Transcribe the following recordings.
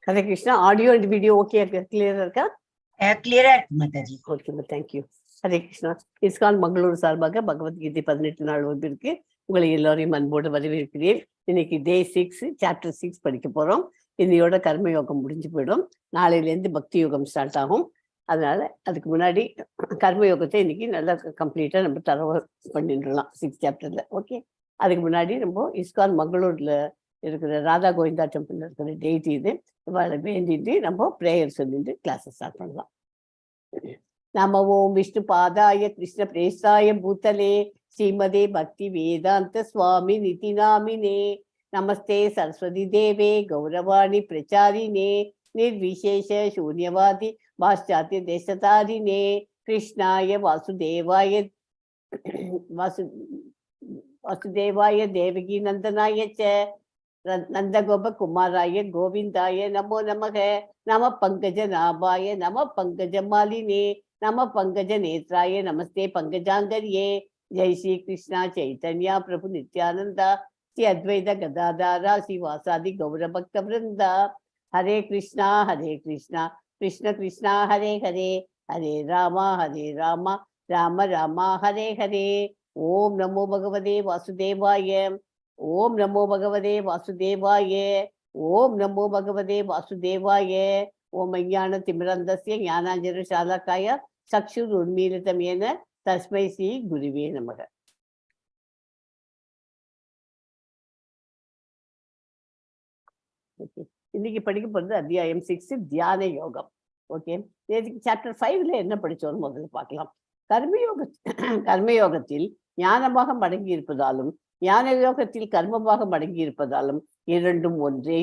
Hare Krishna. Audio and video okay, clear இருக்கா? Clear Mataji. Okay, thank you. Hare Krishna. Iskcon Mangaluru சார்பாக பகவத்கீதை 18 நாள் வகுப்பிற்கு உங்களை எல்லாரையும் அன்போடு வரவேற்கிறேன். இன்னைக்கு டே 6 சாப்டர் 6 படிக்க போறோம். இன்னையோட கர்மயோகம் முடிஞ்சு போயிடும். நாளையிலேருந்து பக்தி யோகம் ஸ்டார்ட் ஆகும். அதனால அதுக்கு முன்னாடி கர்மயோகத்தை இன்னைக்கு நல்லா கம்ப்ளீட்டா நம்ம தரவு பண்ணிடலாம் 6 சாப்டர்ல. ஓகே, அதுக்கு முன்னாடி நம்ம இஸ்கான் மங்களூர்ல இருக்கிற ராதா கோவிந்தா டெம்பிள் இருக்கிற டேட் இது வேண்டிட்டு நம்ம பிரேயர் சொல்லிட்டு கிளாஸை ஸ்டார்ட் பண்ணலாம். நம ஓம் விஷ்ணு பாதாய கிருஷ்ண பிரேசாய பூத்தலே ஸ்ரீமதே பக்தி வேதாந்த சுவாமி நிதி நாமினே நமஸ்தே சரஸ்வதி தேவே கௌரவாணி பிரச்சாரினே நிர்விசேஷ சூன்யவாதி பாஷ்சாத்திய தேசதாரினே கிருஷ்ணாய வாசுதேவாய வாசுதேவாய தேவகி நந்தனாய ச நந்தகோப குமாராய கோவிந்தாய நமோ நமக நம பங்கஜ நாபாய நம பங்கஜ மாலினே நம பங்கஜ நேத்ராய நமஸ்தே பங்கஜாங்கரியே ஜெய் ஸ்ரீ கிருஷ்ணா சைத்தன்யா பிரபு நித்யானந்தா ஸ்ரீ அத்வைத கதாதாரா ஸ்ரீவாசாதி கௌர பக்த விருந்தா ஹரே கிருஷ்ணா கிருஷ்ண கிருஷ்ணா ஹரே ஹரே ஹரே ராமா ராம ராமா ஹரே ஹரே. ஓம் நமோ பகவதே வாசுதேவாய ஓம் நமோ பகவதே வாசுதேவாய ஓம் நமோ பகவதே வாசுதேவாய. ஓம் அஞ்ஞான திமிரந்தஸ்ய ஞானாஞ்சன சாலகாய சக்ஷுர் உன்மீலிதமேன தஸ்மை ஸ்ரீ குருவே நமக. இன்னைக்கு படிக்க போறது அத்தியாயம் 6 தியான யோகம். ஓகே, சாப்டர் 5ல என்ன படிச்சோம் முதல்ல பார்க்கலாம். கர்மயோகத்தில் ஞானமாக மடங்கி இருப்பதாலும் ஞான யோகத்தில் கர்மமாக மடங்கி இருப்பதாலும் இரண்டும் ஒன்றே.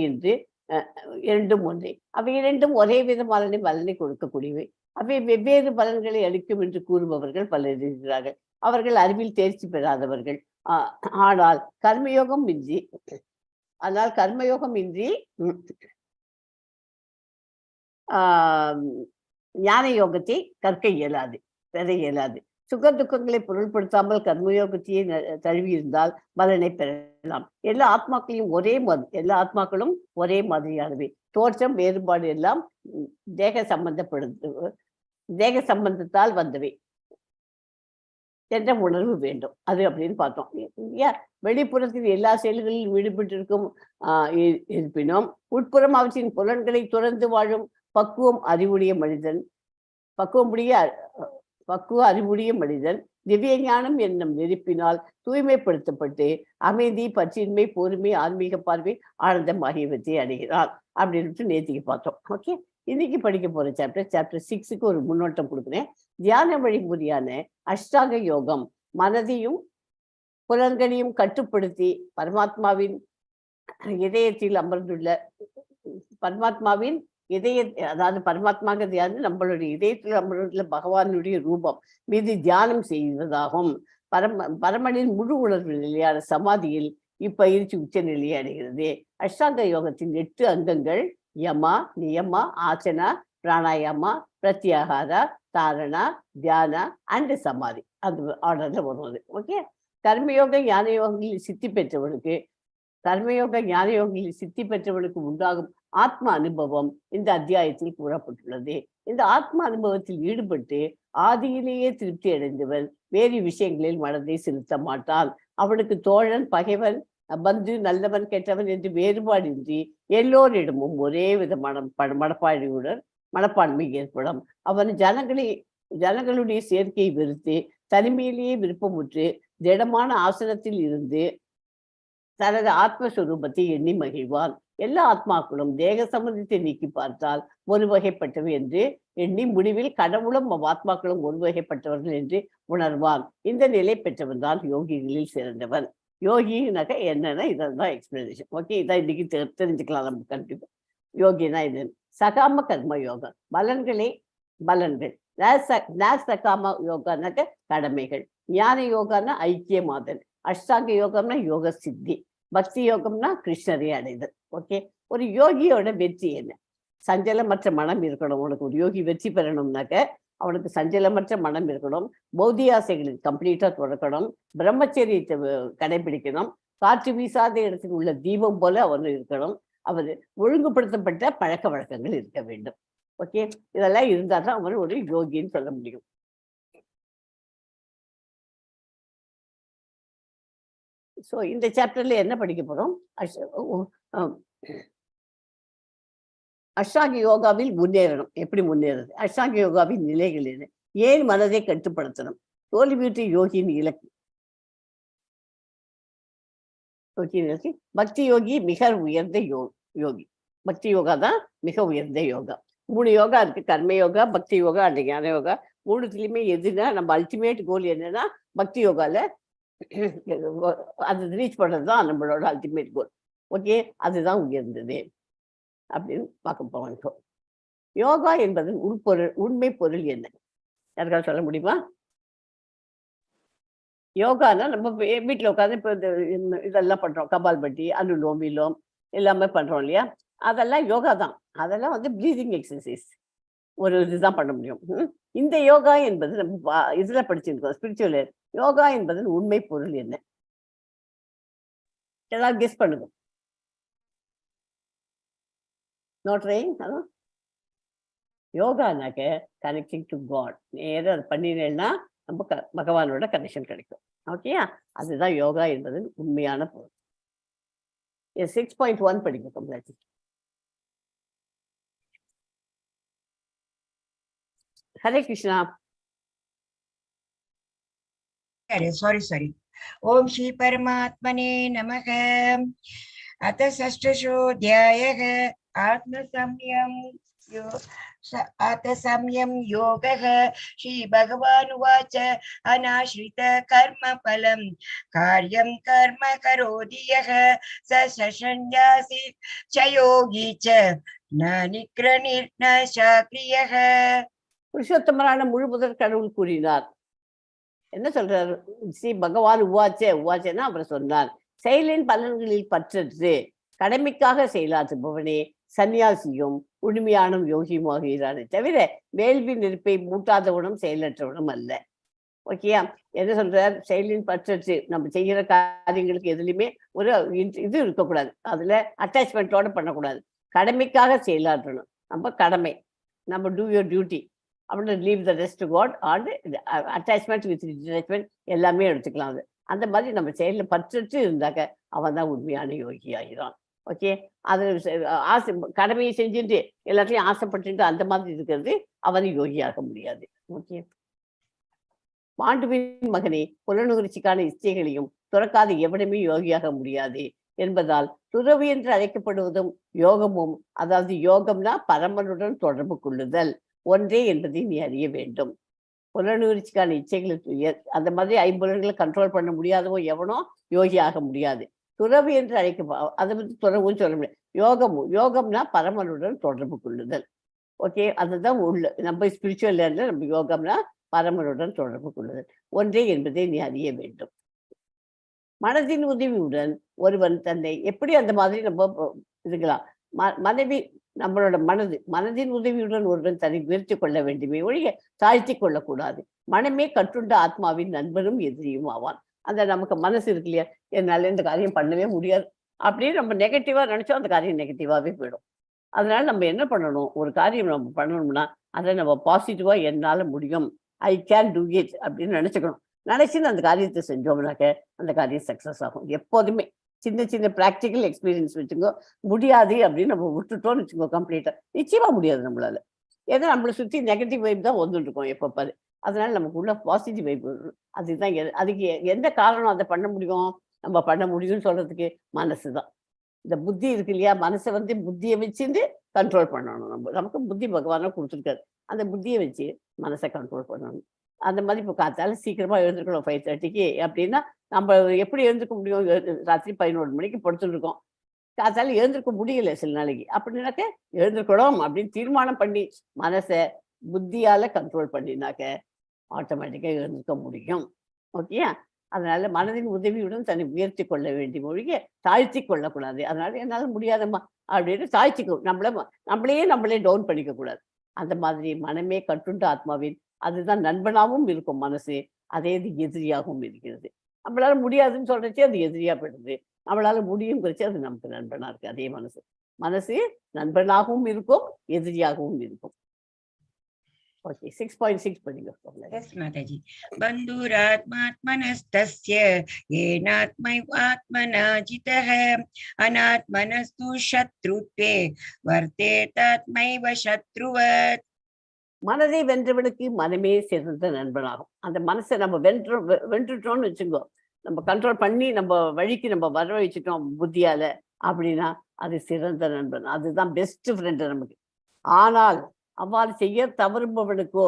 அவை இரண்டும் ஒரே விதமான பலனை கொடுக்கக்கூடியவை. அவை வெவ்வேறு பலன்களை அளிக்கும் என்று கூறுபவர்கள் பலர் இருக்கிறார்கள். அவர்கள் அறிவில் தேர்ச்சி பெறாதவர்கள். ஆனால் கர்மயோகம் இன்றி ஞான யோகத்தை கற்க இயலாது, பெற இயலாது. சுக துக்கங்களை பொருள்படுத்தாமல் கர்மயோகத்தையே தழுவி இருந்தால் பலனை பெறலாம். எல்லா ஆத்மாக்களும் ஒரே மாதிரியானவை. தோற்றம் வேறுபாடு எல்லாம் தேக சம்பந்தத்தால் வந்தவை என்ற உணர்வு வேண்டும். அது அப்படின்னு பார்த்தோம். வெளிப்புறத்தில் எல்லா செயல்களிலும் ஈடுபட்டிருக்கும் இருப்பினும் உட்புறம் அவற்றின் புலன்களை துறந்து வாழும் பக்குவ அறிவுடைய மனிதன் திவ்ய ஞானம் என்னும் நெருப்பினால் தூய்மைப்படுத்தப்பட்டு அமைதி, பற்றின்மை, பொறுமை, ஆன்மீக பார்வை, ஆனந்தம் ஆகியவற்றை அடைகிறார் அப்படின்னு நேத்திக்கு பார்த்தோம். ஓகே, இன்னைக்கு படிக்க போற சாப்டர் 6க்கு ஒரு முன்னோட்டம் கொடுக்குறேன். தியான வழிமுறையான அஷ்டாங்க யோகம் மனதையும் புலன்களையும் கட்டுப்படுத்தி பரமாத்மாவின் இதயத்தில் அமர்ந்துள்ள அதாவது பரமாத்மாங்கிறது யாரு? நம்மளுடைய இதயத்தில் அமர்ந்துள்ள பகவானுடைய ரூபம் மீது தியானம் செய்வதாகும். பரமனின் முழு உணர்வு நிலையான சமாதியில் இப்பயிற்சி உச்ச நிலையை அடைகிறது. அஷ்டாங்க யோகத்தின் 8 அங்கங்கள் யமா, நியமா, ஆசனா, பிராணாயாமா, பிரத்யாகாரா, தாரணா, தியானா அண்ட் சமாதி. அந்த ஆர்டர்ல வருவது. ஓகே, கர்மயோக ஞான யோகங்களில் சித்தி பெற்றவர்களுக்கு உண்டாகும் ஆத்ம அனுபவம் இந்த அத்தியாயத்தில் கூறப்பட்டுள்ளது. இந்த ஆத்ம அனுபவத்தில் ஈடுபட்டு ஆதியிலேயே திருப்தி அடைந்தவன் வேறு விஷயங்களில் மனதை செலுத்த மாட்டான். அவனுக்கு தோழன், பகைவன், பந்து, நல்லவன், கெட்டவன் என்று வேறுபாடின்றி எல்லோரிடமும் ஒரே விதமான மனப்பான்மை ஏற்படும். அவன் ஜனங்களுடைய சேர்க்கையை வெறுத்து தனிமையிலேயே விருப்பமுற்று திடமான ஆசனத்தில் இருந்து தனது ஆத்மஸ்வரூபத்தை எண்ணி மகிழ்வான். எல்லா ஆத்மாக்களும் தேக சம்பந்தத்தை நீக்கி பார்த்தால் ஒரு வகைப்பட்டவை என்று எண்ணி முடிவில் கடவுளும் ஆத்மாக்களும் ஒரு வகைப்பட்டவர்கள் என்று உணர்வான். இந்த நிலை பெற்றவன் தான் யோகிகளில் சிறந்தவன். யோகினாக்க என்னன்னா இதான் எக்ஸ்பிளனேஷன். ஓகே, இதான் இன்னைக்கு தெரிஞ்சுக்கலாம் நம்ம கண்டிப்பா. யோகினா இது சகாம கர்ம யோகம். பலன்கள் சகாம யோகானாக்க கடமைகள், ஞான யோகான்னா ஐக்கியமாதல், அஷ்டாங்க யோகம்னா யோக சித்தி, பக்தி யோகம்னா கிருஷ்ணரை அடைதல். ஓகே, ஒரு யோகியோட வெற்றி என்ன? சஞ்சலமற்ற மனம் இருக்கணும். உனக்கு ஒரு யோகி வெற்றி பெறணும்னாக்க அவனுக்கு சஞ்சலமற்ற மனம் இருக்கணும். பௌதியாசைகளை கம்ப்ளீட்டா தொடக்கணும். பிரம்மச்சரியத்தை கடைபிடிக்கணும். காற்று வீசாத இடத்தில் உள்ள தீபம் போல அவன் இருக்கணும். அவர் ஒழுங்குபடுத்தப்பட்ட பழக்க வழக்கங்கள் இருக்க வேண்டும். ஓகே, இதெல்லாம் இருந்தா தான் அவர் ஒரு யோகின்னு சொல்ல முடியும். ஸோ இந்த சாப்டர்ல என்ன படிக்க போறோம்? அஷ்டாங்க யோகாவில் முன்னேறணும். எப்படி முன்னேறது? அஷ்டாங்க யோகாவின் நிலைகள் என்ன? ஏன் மனதை கட்டுப்படுத்தணும்? தோல்வியுற்ற யோகியின் இலக்கு. பக்தி யோகி மிக உயர்ந்த யோகி. பக்தி யோகா தான் மிக உயர்ந்த யோகா. 3 யோகா இருக்கு. கர்ம யோகா, பக்தி யோகா அண்ட் ஞான யோகா. 3த்துலயுமே எதுனா நம்ம அல்டிமேட் கோல் என்னன்னா பக்தி யோகால அது ரீச் பண்றது தான் நம்மளோட அல்டிமேட் கோல். ஓகே, அதுதான் உயர்ந்தது அப்படின்னு பார்க்க போறோம். யோகா என்பதன் உண்மை பொருள் என்ன? யாருக்காவது சொல்ல முடியுமா? யோகானா நம்ம வீட்டில் உட்காந்து இப்போ இதெல்லாம் பண்றோம். கபால்பட்டி, அனுலோம் விலோம் எல்லாமே பண்றோம் இல்லையா? அதெல்லாம் யோகா தான். அதெல்லாம் வந்து ப்ரீதிங் எக்ஸசைஸ். ஒரு இதுதான் பண்ண முடியும். இந்த யோகா என்பது நம்ம இதுல படிச்சிருக்கோம் ஸ்பிரிச்சுவல். யோகா என்பதன் உண்மை பொருள் என்ன? ஏதாவது கெஸ் பண்ணுங்க. No trying. யோகானாக்க கனெக்டிங் டு காட். நேரம் அது பண்ணினேன்னா நம்ம பகவானோட கனெக்ஷன் கிடைக்கும். ஓகேயா? அதுதான் யோகா என்பதன் உண்மையான பொருள். 6.1 படிக்கும். Hare Krishna. Sorry. Om Shri Paramatmane Namaha. Atha Sashtashodhyayah Atma-samyam Yogah. Shri Bhagavan Uvacha Anashrita Karma Phalam Karyam Karma Karodiyah Sa Sashanyasi Chayogi Cha Nanikranir Na Shakriyah. புருஷோத்தமரான முழுமுதற் கடவுள் கூறினார். என்ன சொல்றாரு? ஸ்ரீ பகவான் உவாச்சேன்னா அவர் சொன்னார், செயலின் பலன்களில் பற்றற்று கடமைக்காக செயலாற்றுபவனே சன்னியாசியும் உண்மையான யோகியுமாகிறானே தவிர வேள்வி நெருப்பை மூட்டாதவனும் செயலற்றவனும் அல்ல. ஓகேயா? என்ன சொல்றார்? செயலின் பற்றற்று நம்ம செய்கிற காரியங்களுக்கு எதுலையுமே ஒரு இது இருக்கக்கூடாது. அதுல அட்டாச்மெண்ட்டோட பண்ணக்கூடாது. கடமைக்காக செயலாற்றணும். நம்ம கடமை, நம்ம டூ யுவர் டியூட்டி அப்படின்னு leave the rest to God. And attachment with detachment எல்லாமே எடுத்துக்கலாம். அது அந்த மாதிரி நம்ம செயலில் பற்றற்று இருந்தாக்க அவன் தான் உண்மையான யோகி ஆகிறான். ஓகே, அது ஆசை கடமையை செஞ்சுட்டு எல்லாத்தையும் ஆசைப்பட்டு அந்த மாதிரி இருக்கிறது அவன் யோகியாக முடியாது. ஓகே, பாண்டுவின் மகனே, புலனுணர்ச்சிக்கான இச்சைகளையும் துறக்காத எவனுமே யோகியாக முடியாது என்பதால் துறவு என்று அழைக்கப்படுவதும் யோகமும், அதாவது யோகம்னா பரமனுடன் தொடர்பு கொள்ளுதல் ஒன்றே என்பதை நீ அறிய வேண்டும். புலனுணர்ச்சிக்கான இச்சைகளுக்கு அந்த மாதிரி 5 புலன்களை கண்ட்ரோல் பண்ண முடியாதவோ எவனோ யோகி ஆக முடியாது. துறவு என்று அதை வந்து துறவுன்னு சொல்ல முடியாது. யோகம்னா பரமனுடன் தொடர்பு கொள்ளுதல். ஓகே, அதுதான் நம்ம ஸ்பிரிச்சுவல் லேர்ல நம்ம யோகம்னா பரமனுடன் தொடர்பு கொள்ளுதல் ஒன்றே என்பதை நீ அறிய வேண்டும். மனதின் உதவியுடன் ஒருவன் தன்னை எப்படி அந்த மாதிரி நம்ம இதுக்கலாம். மனைவி நம்மளோட மனதின் உதவியுடன் ஒருவன் தன்னை உயர்த்தி கொள்ள வேண்டுமே ஒழிய தாழ்த்தி கொள்ளக்கூடாது. மனமே கட்டுண்ட ஆத்மாவின் நண்பரும் எதிரியும் ஆவான். அந்த நமக்கு மனசு இருக்கு இல்லையா, என்னால இந்த காரியம் பண்ணவே முடியாது அப்படின்னு நம்ம நெகட்டிவா நினைச்சோம், அந்த காரியம் நெகட்டிவாவே போயிடும். அதனால நம்ம என்ன பண்ணணும்? ஒரு காரியம் நம்ம பண்ணணும்னா அதை நம்ம பாசிட்டிவா என்னால முடியும், ஐ கேன் டூ இட் அப்படின்னு நினைச்சுக்கணும். நினைச்சுன்னு அந்த காரியத்தை செஞ்சோம்னாக்க அந்த காரியம் சக்சஸ் ஆகும். எப்போதுமே சின்ன ப்ராக்டிக்கல் எக்ஸ்பீரியன்ஸ் வச்சுக்கோ. முடியாது அப்படின்னு நம்ம விட்டுட்டோம்னு வச்சுக்கோ, கம்ப்ளீட்டா நிச்சயமா முடியாது நம்மளால. ஏன்னா நம்மளை சுற்றி நெகட்டிவ் வைப் தான் வந்துட்டு இருக்கோம் எப்போ பாரு. அதனால நமக்குள்ள பாசிட்டிவ் வைப் வரும். அதுதான் அதுக்கு எந்த காரணம் அதை பண்ண முடியும்? நம்ம பண்ண முடியும்னு சொல்றதுக்கு மனசு தான். இந்த புத்தி இருக்கு இல்லையா, மனசை வந்து புத்தியை வச்சுட்டு கண்ட்ரோல் பண்ணணும். நமக்கு புத்தி பகவானா கொடுத்துருக்காரு. அந்த புத்தியை வச்சு மனசை கண்ட்ரோல் பண்ணணும். அந்த மாதிரி இப்போ காத்தால சீக்கிரமா எழுந்திருக்கணும் 5:30க்கு அப்படின்னா நம்ம எப்படி எழுந்திருக்க முடியும்? ராத்திரி 11 மணிக்கு படுத்துட்டு இருக்கோம். காத்தால எழுந்திருக்க முடியல சில நாளைக்கு. அப்படின்னாக்க எழுந்திருக்கணும் அப்படின்னு தீர்மானம் பண்ணி மனசை புத்தியால கண்ட்ரோல் பண்ணினாக்க ஆட்டோமேட்டிக்கா எழுந்திருக்க முடியும். ஓகேயா? அதனால மனதின் உதவியுடன் தன்னை உயர்த்தி கொள்ள வேண்டிய மொழிய தாழ்த்தி கொள்ளக்கூடாது. அதனால என்னால முடியாதம்மா அப்படின்னு தாழ்த்திக்கும். நம்மளே டவுன் பண்ணிக்க கூடாது. அந்த மாதிரி மனமே கட்டுண்ட ஆத்மாவின் அதுதான் நண்பனாகவும் இருக்கும் மனசு. அதே இது எதிரியாகவும் இருக்கிறது. நம்மளால முடியாதுன்னு சொல்றச்சே அது எதிரியா போயிடுது. நம்மளால முடியும் குறிச்சு அது நமக்கு நண்பனா இருக்கு அதே மனசு. மனசு நண்பனாகவும் இருக்கும், எதிரியாகவும் இருக்கும். ஓகே, 6.6 படிங்க. Yes, Mataji. Bandhuratmatmanastasya yenatmaivatmana jitah anatmanastu shatrutve vartetatmaiva shatruvat. மனதை வென்றவனுக்கு மனமே சிறந்த நண்பனாகும். அந்த மனசை நம்ம வென்றுட்டோம்னு வச்சுக்கோ, நம்ம கண்ட்ரோல் பண்ணி நம்ம வழிக்கு நம்ம வர வச்சுட்டோம் புத்தியால அப்படின்னா அது சிறந்த நண்பன், அதுதான் பெஸ்ட் ஃப்ரெண்டு நமக்கு. ஆனால் அவ்வாறு செய்ய தவறுபவனுக்கோ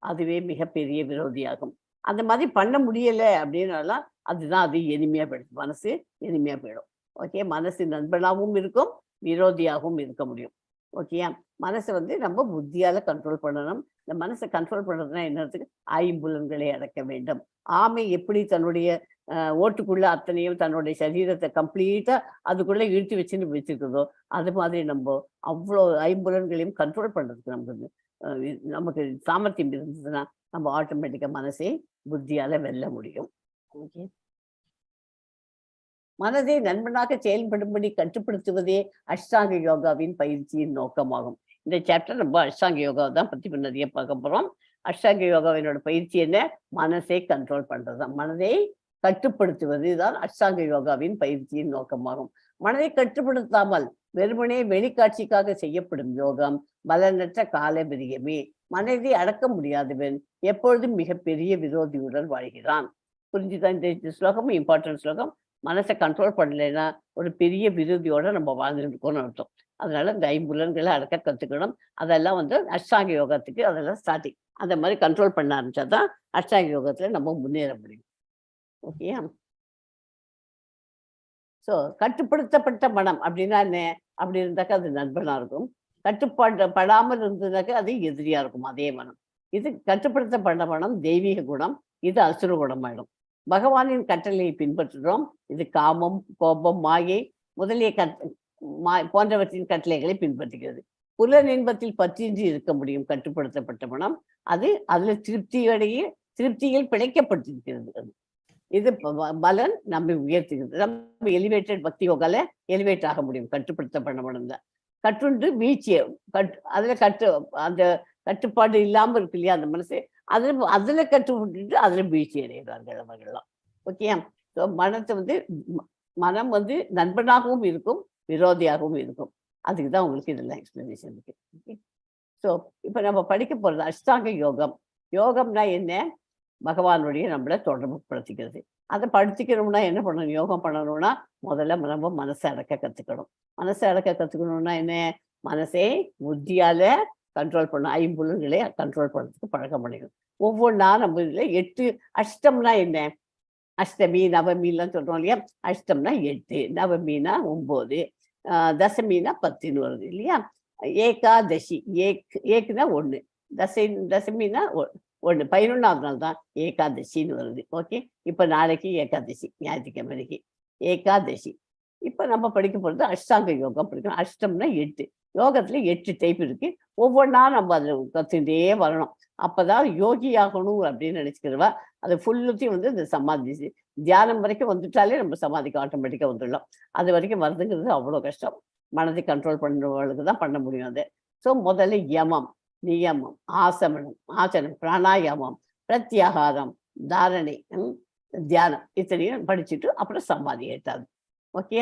அதுவே மிகப்பெரிய விரோதியாகும். அந்த மாதிரி பண்ண முடியலை அப்படின்னாலாம் அதுதான் அது எளிமையா போயிடும், மனசு எளிமையா போயிடும். ஓகே, மனசு நண்பனாகவும் இருக்கும், விரோதியாகவும் இருக்க முடியும். ஓகேயா, மனசை நம்ம புத்தியால கண்ட்ரோல் பண்ணணும். இந்த மனசை கண்ட்ரோல் பண்றதுன்னா என்னத்துக்கு, ஐம்புலன்களை அடக்க வேண்டும். ஆமை எப்படி தன்னுடைய ஓட்டுக்குள்ள அத்தனையும் தன்னுடைய சரீரத்தை கம்ப்ளீட்டா அதுக்குள்ள இழுத்து வச்சுன்னு வச்சுருக்குதோ, அது மாதிரி நம்ம அவ்வளோ ஐம்புலன்களையும் கண்ட்ரோல் பண்றதுக்கு நமக்கு சாமர்த்தியம் இருந்ததுன்னா நம்ம ஆட்டோமேட்டிக்கா மனசை புத்தியால வெல்ல முடியும். ஓகே, மனதை நண்பனாக செயல்படும்படி கட்டுப்படுத்துவதே அஷ்டாங்க யோகாவின் பயிற்சியின் நோக்கமாகும். இந்த சாப்டர் நம்ம அஷ்டாங்க யோகாவை தான் பத்தி நிறைய பார்க்க போறோம். அஷ்டாங்க யோகாவினோட பயிற்சி என்ன, மனசை கண்ட்ரோல் பண்றதுதான், மனதை கட்டுப்படுத்துவது தான் அஷ்டாங்க யோகாவின் பயிற்சியின் நோக்கமாகும். மனதை கட்டுப்படுத்தாமல் வெறுமனே வெளிக்காட்சிக்காக செய்யப்படும் யோகம் பலனற்ற கால விரியமே. மனதை அடக்க முடியாதவன் எப்பொழுதும் மிகப்பெரிய விரோதியுடன் வாழ்கிறான். புரிஞ்சுதான் இந்த ஸ்லோகமும் இம்பார்ட்டன்ட் ஸ்லோகம். மனசை கண்ட்ரோல் பண்ணலைன்னா ஒரு பெரிய விரோதியோட நம்ம வாழ்ந்துட்டு இருக்கோம்னு அர்த்தம். அதனால இந்த ஐம்புலன்களை அடக்க கத்துக்கணும். அதெல்லாம் அஷ்டாங்க யோகத்துக்கு அதெல்லாம் ஸ்டார்டிங். அந்த மாதிரி கண்ட்ரோல் பண்ண ஆரம்பிச்சாதான் அஷ்டாங்க யோகத்துல நம்ம முன்னேற முடியும். ஓகேயா, ஸோ கட்டுப்படுத்தப்பட்ட மனம் அப்படின்னா என்ன, அப்படி இருந்தாக்கா அது நண்பனா இருக்கும். கட்டுப்பாடு இருந்ததுனாக்கா அது எதிரியா இருக்கும் அதே மனம். இது கட்டுப்படுத்தப்பட்ட மனம் தெய்வீக குணம், இது அசுர குணமாயிடும். பகவானின் கட்டளையை பின்பற்றுகிறோம், இது காமம், கோபம், மாயை முதலிய போன்றவற்றின் கட்டளைகளை பின்பற்றுகிறது. புலன் இன்பத்தில் பற்றின்றி இருக்க முடியும் கட்டுப்படுத்தப்பட்ட மனம். அது அதுல திருப்தியில் பிழைக்கப்பட்டிருக்கிறது. அது இது பலன் நம்ம உயர்த்துகிறது. நம்ம எலிவேட்டட் பக்தி யோகால எலிவேட் ஆக முடியும் கட்டுப்படுத்தப்பட்ட மனம் தான். கட்டுண்டு வீழ்ச்சியை அதுல அந்த கட்டுப்பாடு இல்லாம இருக்கு இல்லையா அந்த மனசு, அதுல கட்டுப்பட்டு அதுல வீழ்ச்சி அடைகிறார்கள் அவர்கள்லாம். ஓகே, ஸோ மனத்தை மனம் நண்பனாகவும் இருக்கும், விரோதியாகவும் இருக்கும். அதுக்கு தான் உங்களுக்கு இதெல்லாம் எக்ஸ்பிளனேஷன் இருக்கு. ஓகே, ஸோ இப்போ நம்ம படிக்க போறது அஷ்டாங்க யோகம். யோகம்னா என்ன, பகவானுடைய நம்மளை தொடர்பு படுத்திக்கிறது. அதை படிச்சுக்கணும்னா என்ன பண்ணணும், யோகம் பண்ணணும்னா முதல்ல நம்ம மனசை அடக்க கற்றுக்கணும். மனசை அடக்க கற்றுக்கணும்னா என்ன, மனசை புத்தியால கண்ட்ரோல் பண்ணணும், ஐம்புலன்களை கண்ட்ரோல் பண்ணுறதுக்கு பழக்கம் பண்ணிக்கணும். ஒவ்வொன்றா நம்ம இதில் 8 அஷ்டம்னா என்ன, அஷ்டமி நவமிலாம் சொல்கிறோம் இல்லையா. அஷ்டம்னா 8, நவமினா 9, தசமினா 10ன்னு வருது இல்லையா. ஏகாதசி, ஏக்குனா 1, தசமினா 1, 11ஆவது நாள் தான் ஏகாதசின்னு வருது. ஓகே, இப்போ நாளைக்கு ஏகாதசி, ஞாயிற்றுக்கிழமைக்கு ஏகாதசி. இப்போ நம்ம படிக்க போகிறது அஷ்டாங்க யோகம் படிக்கணும். அஷ்டம்னா 8, யோகத்துல 8 டைப் இருக்கு. ஒவ்வொன்றா நம்ம அதில் கற்றுட்டே வரணும். அப்போதான் யோகி ஆகணும் அப்படின்னு நினச்சிக்கிறவா அது ஃபுல்லுத்தையும் இந்த சமாதி தியானம் வரைக்கும் வந்துட்டாலே நம்ம சமாதிக்கு ஆட்டோமேட்டிக்காக வந்துடலாம். அது வரைக்கும் வருதுங்கிறது அவ்வளோ கஷ்டம். மனதை கண்ட்ரோல் பண்ணுறவங்களுக்கு தான் பண்ண முடியும் அது. ஸோ முதல்ல யமம், நியமம், ஆசனம், பிராணாயாமம், பிரத்யாகாரம், தாரணை, தியானம் இத்தனையும் படிச்சுட்டு அப்புறம் சமாதி ஏற்றாது. ஓகே,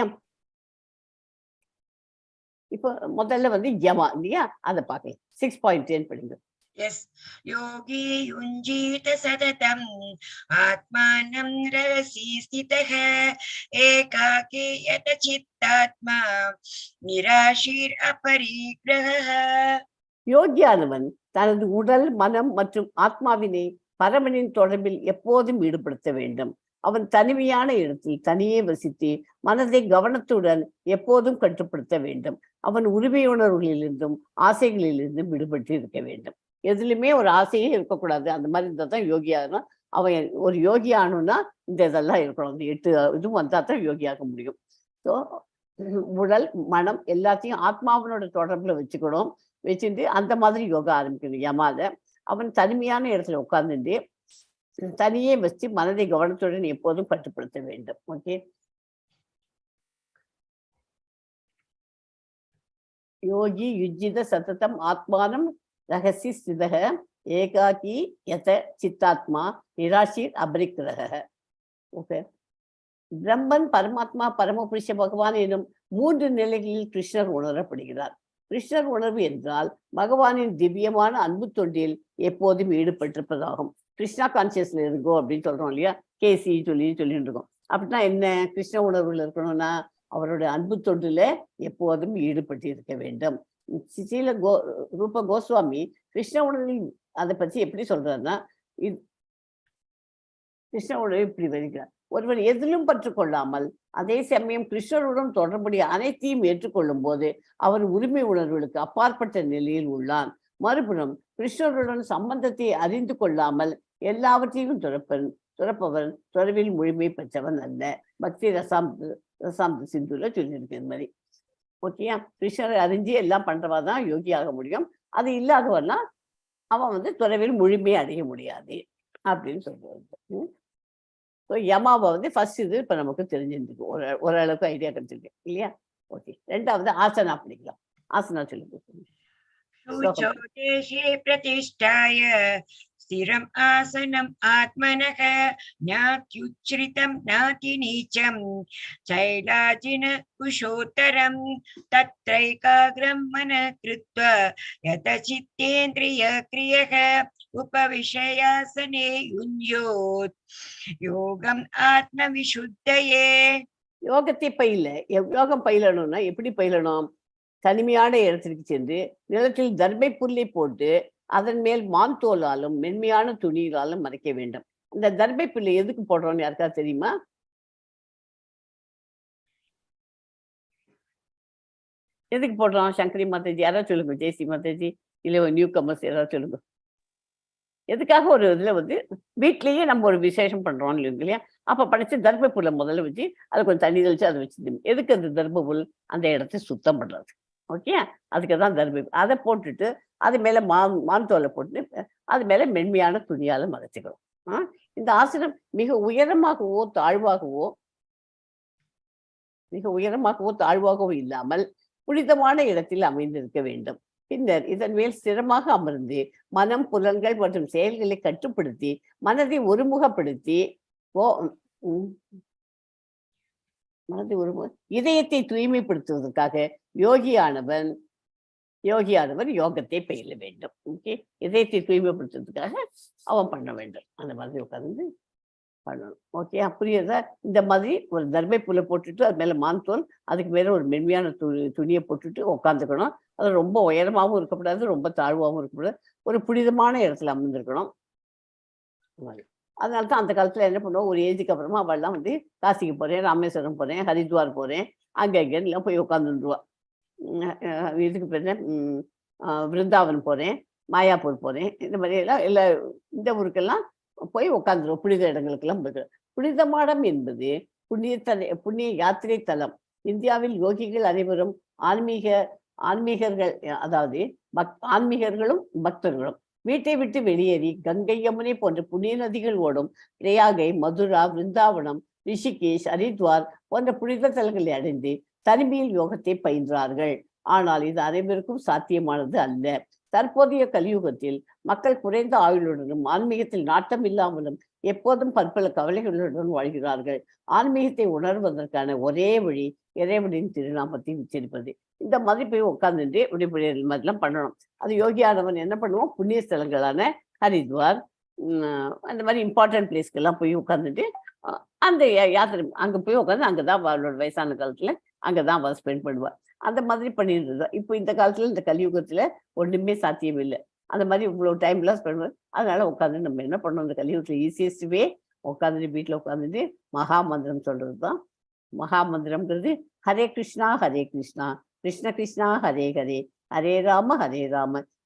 இப்போ முதல்ல யமா இல்லையா, அதை பார்க்கலாம். 6.10 படிங்க. Yes, yogi yunjita sadatam atmanam rasi stitah ekaki yata chittatma nirashir aparigrahah. யோகியானவன் தனது உடல், மனம் மற்றும் ஆத்மாவினை பரமனின் தொடர்பில் எப்போதும் ஈடுபடுத்த வேண்டும். அவன் தனிமையான இடத்தில் தனியே வசித்து மனதை கவனத்துடன் எப்போதும் கட்டுப்படுத்த வேண்டும். அவன் உரிமை உணர்வுகளிலிருந்தும் ஆசைகளிலிருந்தும் விடுபட்டு இருக்க வேண்டும். எதுலையுமே ஒரு ஆசையே இருக்கக்கூடாது. அந்த மாதிரி இருந்தால் தான் யோகியாகணும். அவன் ஒரு யோகி ஆகணும்னா இந்த இதெல்லாம் இருக்கணும். இந்த 8 இதுவும் வந்தால் தான் யோகியாக முடியும். ஸோ உடல், மனம் எல்லாத்தையும் ஆத்மாவனோட தொடர்புல வச்சுட்டு அந்த மாதிரி யோகா ஆரம்பிக்கணும். யமால அவன் தனிமையான இடத்துல உட்கார்ந்துட்டு தனியே வச்சு மனதை கவனத்துடன் எப்போதும் கட்டுப்படுத்த வேண்டும். ஓகே, யோகி யுஜ்ஜித சததம் ஆத்மானம் ரகசி ஸ்திதக ஏகாக்கி யத சித்தாத்மா நிராஷீர் அபரிக்கிரக. ஓகே. பிரம்மன், பரமாத்மா, பரமபுருஷ பகவான் எனும் 3 நிலைகளில் கிருஷ்ணர் உணரப்படுகிறார். கிருஷ்ணர் உணர்வு என்றால் பகவானின் திவ்யமான அன்பு தொண்டில் எப்போதும் ஈடுபட்டிருப்பதாகும். கிருஷ்ணா கான்சியஸ்ல இருக்கோ அப்படின்னு சொல்றோம் இல்லையா, கேசி சொல்லிட்டு இருக்கோம். அப்படின்னா என்ன? கிருஷ்ண உணர்வுல இருக்கணும்னா அவருடைய அன்பு தொண்டுல எப்போதும் ஈடுபட்டு இருக்க வேண்டும். ஸ்ரீல ரூப கோஸ்வாமி கிருஷ்ண உணர்வில் அதை பற்றி எப்படி சொல்றாருன்னா, கிருஷ்ண உணர்வை இப்படி வருகிறார். ஒருவர் எதிலும் பற்றுக்கொள்ளாமல் அதே சமயம் கிருஷ்ணருடன் தொடர்புடைய அனைத்தையும் ஏற்றுக்கொள்ளும் போது அவர் உரிமை உணர்வுகளுக்கு அப்பாற்பட்ட நிலையில் உள்ளான். மறுபுறம் கிருஷ்ணருடன் சம்பந்தத்தை அறிந்து கொள்ளாமல் எல்லாவற்றையும் துறப்பவன் துறவில் முழுமை பெற்றவன் அல்ல. பக்தி ரசாந்த சிந்துல சொல்லியிருக்கு இது மாதிரி. ஓகேயா? கிருஷ்ணரை அறிஞ்சு எல்லாம் பண்றவா தான் யோகி ஆக முடியும். அது இல்லாதவன்னா அவன் துறவில் முழுமை அடைய முடியாது அப்படின்னு சொல்றது. யமாவை ஃபர்ஸ்ட் இது இப்ப நமக்கு தெரிஞ்சிருக்கு, ஓரளவுக்கு ஐடியா கிடைச்சிருக்கு இல்லையா? ஓகே. ரெண்டாவது ஆசனா படிக்கலாம். ஆசனா சொல்லி பிரதிஷ்டாய ஸ்திரம் ஆசனம் ஆத்மனக நாத்யுச்ரிதம் நாதி நீச்சம் சைலாஜின குஷோத்தரம் தத்ரைகாக்ரம் மன கிருத்வ யத சித்தேந்திரிய கிரியக உபவிஷயாசனே யுஞ்யோத் யோகம் ஆத்ம விசுத்தயே. யோகத்தை பயில, யோகம் பயிலணும்னா எப்படி பயிலணும்? தனிமையான இடத்திற்கு சென்று நிலத்தில் தர்பை புல்லை போட்டு அதன் மேல் மாந்தோலாலும் மென்மையான துணிகளாலும் மறைக்க வேண்டும். இந்த தர்பை புல்லை எதுக்கு போடுறோம்னு யாருக்காவது தெரியுமா? எதுக்கு போடுறோம்? சங்கரி மாதாஜி யாராவது சொல்லுங்க, ஜெயஸ்ரீ மாதாஜி, இல்லை நியூ கமர்ஸ் யாராவது சொல்லுங்க. எதுக்காக ஒரு இதுல வீட்லயே நம்ம ஒரு விசேஷம் பண்றோம் இல்லையா? அப்ப படிச்சு தர்ப புல்லை முதல்ல வச்சு அதை கொஞ்சம் தண்ணி தெளிச்சு அதை வச்சு, எதுக்கு அந்த தர்ப புல்? அந்த இடத்தை சுத்தம் பண்றது. ஓகே. அதுக்கு தான் தர்பை. அதை போட்டுட்டு அது மேல மாந்தோலை போட்டு அது மேல மென்மையான துணியால மறைச்சுக்கிறோம். இந்த ஆசனம் மிக உயரமாகவோ தாழ்வாகவோ இல்லாமல் புனிதமான இடத்தில் அமைந்திருக்க வேண்டும். பின்னர் இதன் மேல் ஸ்திரமாக அமர்ந்து மனம், புலன்கள் மற்றும் செயல்களை கட்டுப்படுத்தி மனதை ஒருமுகப்படுத்தி இதயத்தை தூய்மைப்படுத்துவதற்காக யோகியானவர் யோகத்தை பயில வேண்டும். ஓகே. இதயத்தை தூய்மைப்படுத்துவதற்காக அவன் பண்ண வேண்டும். அந்த மாதிரி உட்கார்ந்து பண்ணணும். ஓகே. புரியுதா? இந்த மாதிரி ஒரு தர்பை புல்லை போட்டுட்டு அது மேல மாந்தோல், அதுக்கு மேல ஒரு மென்மையான துணியை போட்டுட்டு உட்காந்துக்கணும். அது ரொம்ப உயரமாகவும் இருக்கக்கூடாது, ரொம்ப தாழ்வாகவும் இருக்கக்கூடாது. ஒரு புனிதமான இடத்துல அமர்ந்திருக்கணும். அதனால தான் அந்த காலத்துல என்ன பண்ணுவோம், ஒரு ஏஜுக்கு அப்புறமா அவள்லாம் காசிக்கு போறேன், ராமேஸ்வரம் போறேன், ஹரித்வார் போறேன், அங்கெல்லாம் போய் உட்காந்துருவா. இதுக்கு பேர் விருந்தாவன் போறேன், மாயாப்பூர் போறேன், இந்த மாதிரி எல்லாம் இந்த ஊருக்கெல்லாம் போய் உட்காந்துருவோம். புனித இடங்களுக்கெல்லாம் போய். புனித மாடம் என்பது புண்ணிய யாத்திரை தலம். இந்தியாவில் யோகிகள் அனைவரும் ஆன்மீகர்கள், அதாவது ஆன்மீகர்களும் பக்தர்களும் வீட்டை விட்டு வெளியேறி கங்கை, யமுனை போன்ற புண்ணிய நதிகள் ஓடும் பிரயாகை, மதுரா, விருந்தாவனம், ரிஷிகேஷ், ஹரித்வார் போன்ற புனித தலங்களை அடைந்து தனிமையில் யோகத்தை பயின்றார்கள். ஆனால் இது அனைவருக்கும் சாத்தியமானது அல்ல. தற்போதைய கலியுகத்தில் மக்கள் குறைந்த ஆயுளுடனும் ஆன்மீகத்தில் நாட்டம் இல்லாமலும் எப்போதும் பற்பல கவலைகளுடன் வாழ்கிறார்கள். ஆன்மீகத்தை உணர்வதற்கான ஒரே வழி இறைவனின் திருநாமத்தை உச்சரிப்பது. இந்த மாதிரி போய் உட்கார்ந்துட்டு இப்படி மாதிரிலாம் பண்ணணும். அது யோகியானவன் என்ன பண்ணுவோம், புண்ணிய ஸ்தலங்களான ஹரித்வார், அந்த மாதிரி இம்பார்ட்டன்ட் பிளேஸ்க்கெல்லாம் போய் உட்காந்துட்டு அந்த யாத்திரை அங்கே போய் உட்காந்து அங்கதான் அவளோட வயசான காலத்துல அங்கதான் அவள் ஸ்பெண்ட் பண்ணுவாள். அந்த மாதிரி பண்ணிட்டு இருந்தா. இப்போ இந்த காலத்துல இந்த கலியுகத்துல ஒண்ணுமே சாத்தியம் இல்லை. அந்த மாதிரி இவ்வளவு டைம்லாம் ஸ்பெண்ட் பண்ணுவோம். அதனால உட்காந்து நம்ம என்ன பண்ணோம், இந்த கலியுகத்துல ஈஸியஸ்ட் வே உட்காந்துட்டு வீட்டுல உட்காந்துட்டு மகா மந்திரம் சொல்றதுதான். மகா மந்திரம்ங்கிறது ஹரே கிருஷ்ணா கிருஷ்ண கிருஷ்ணா ஹரே ஹரே, ஹரே ராம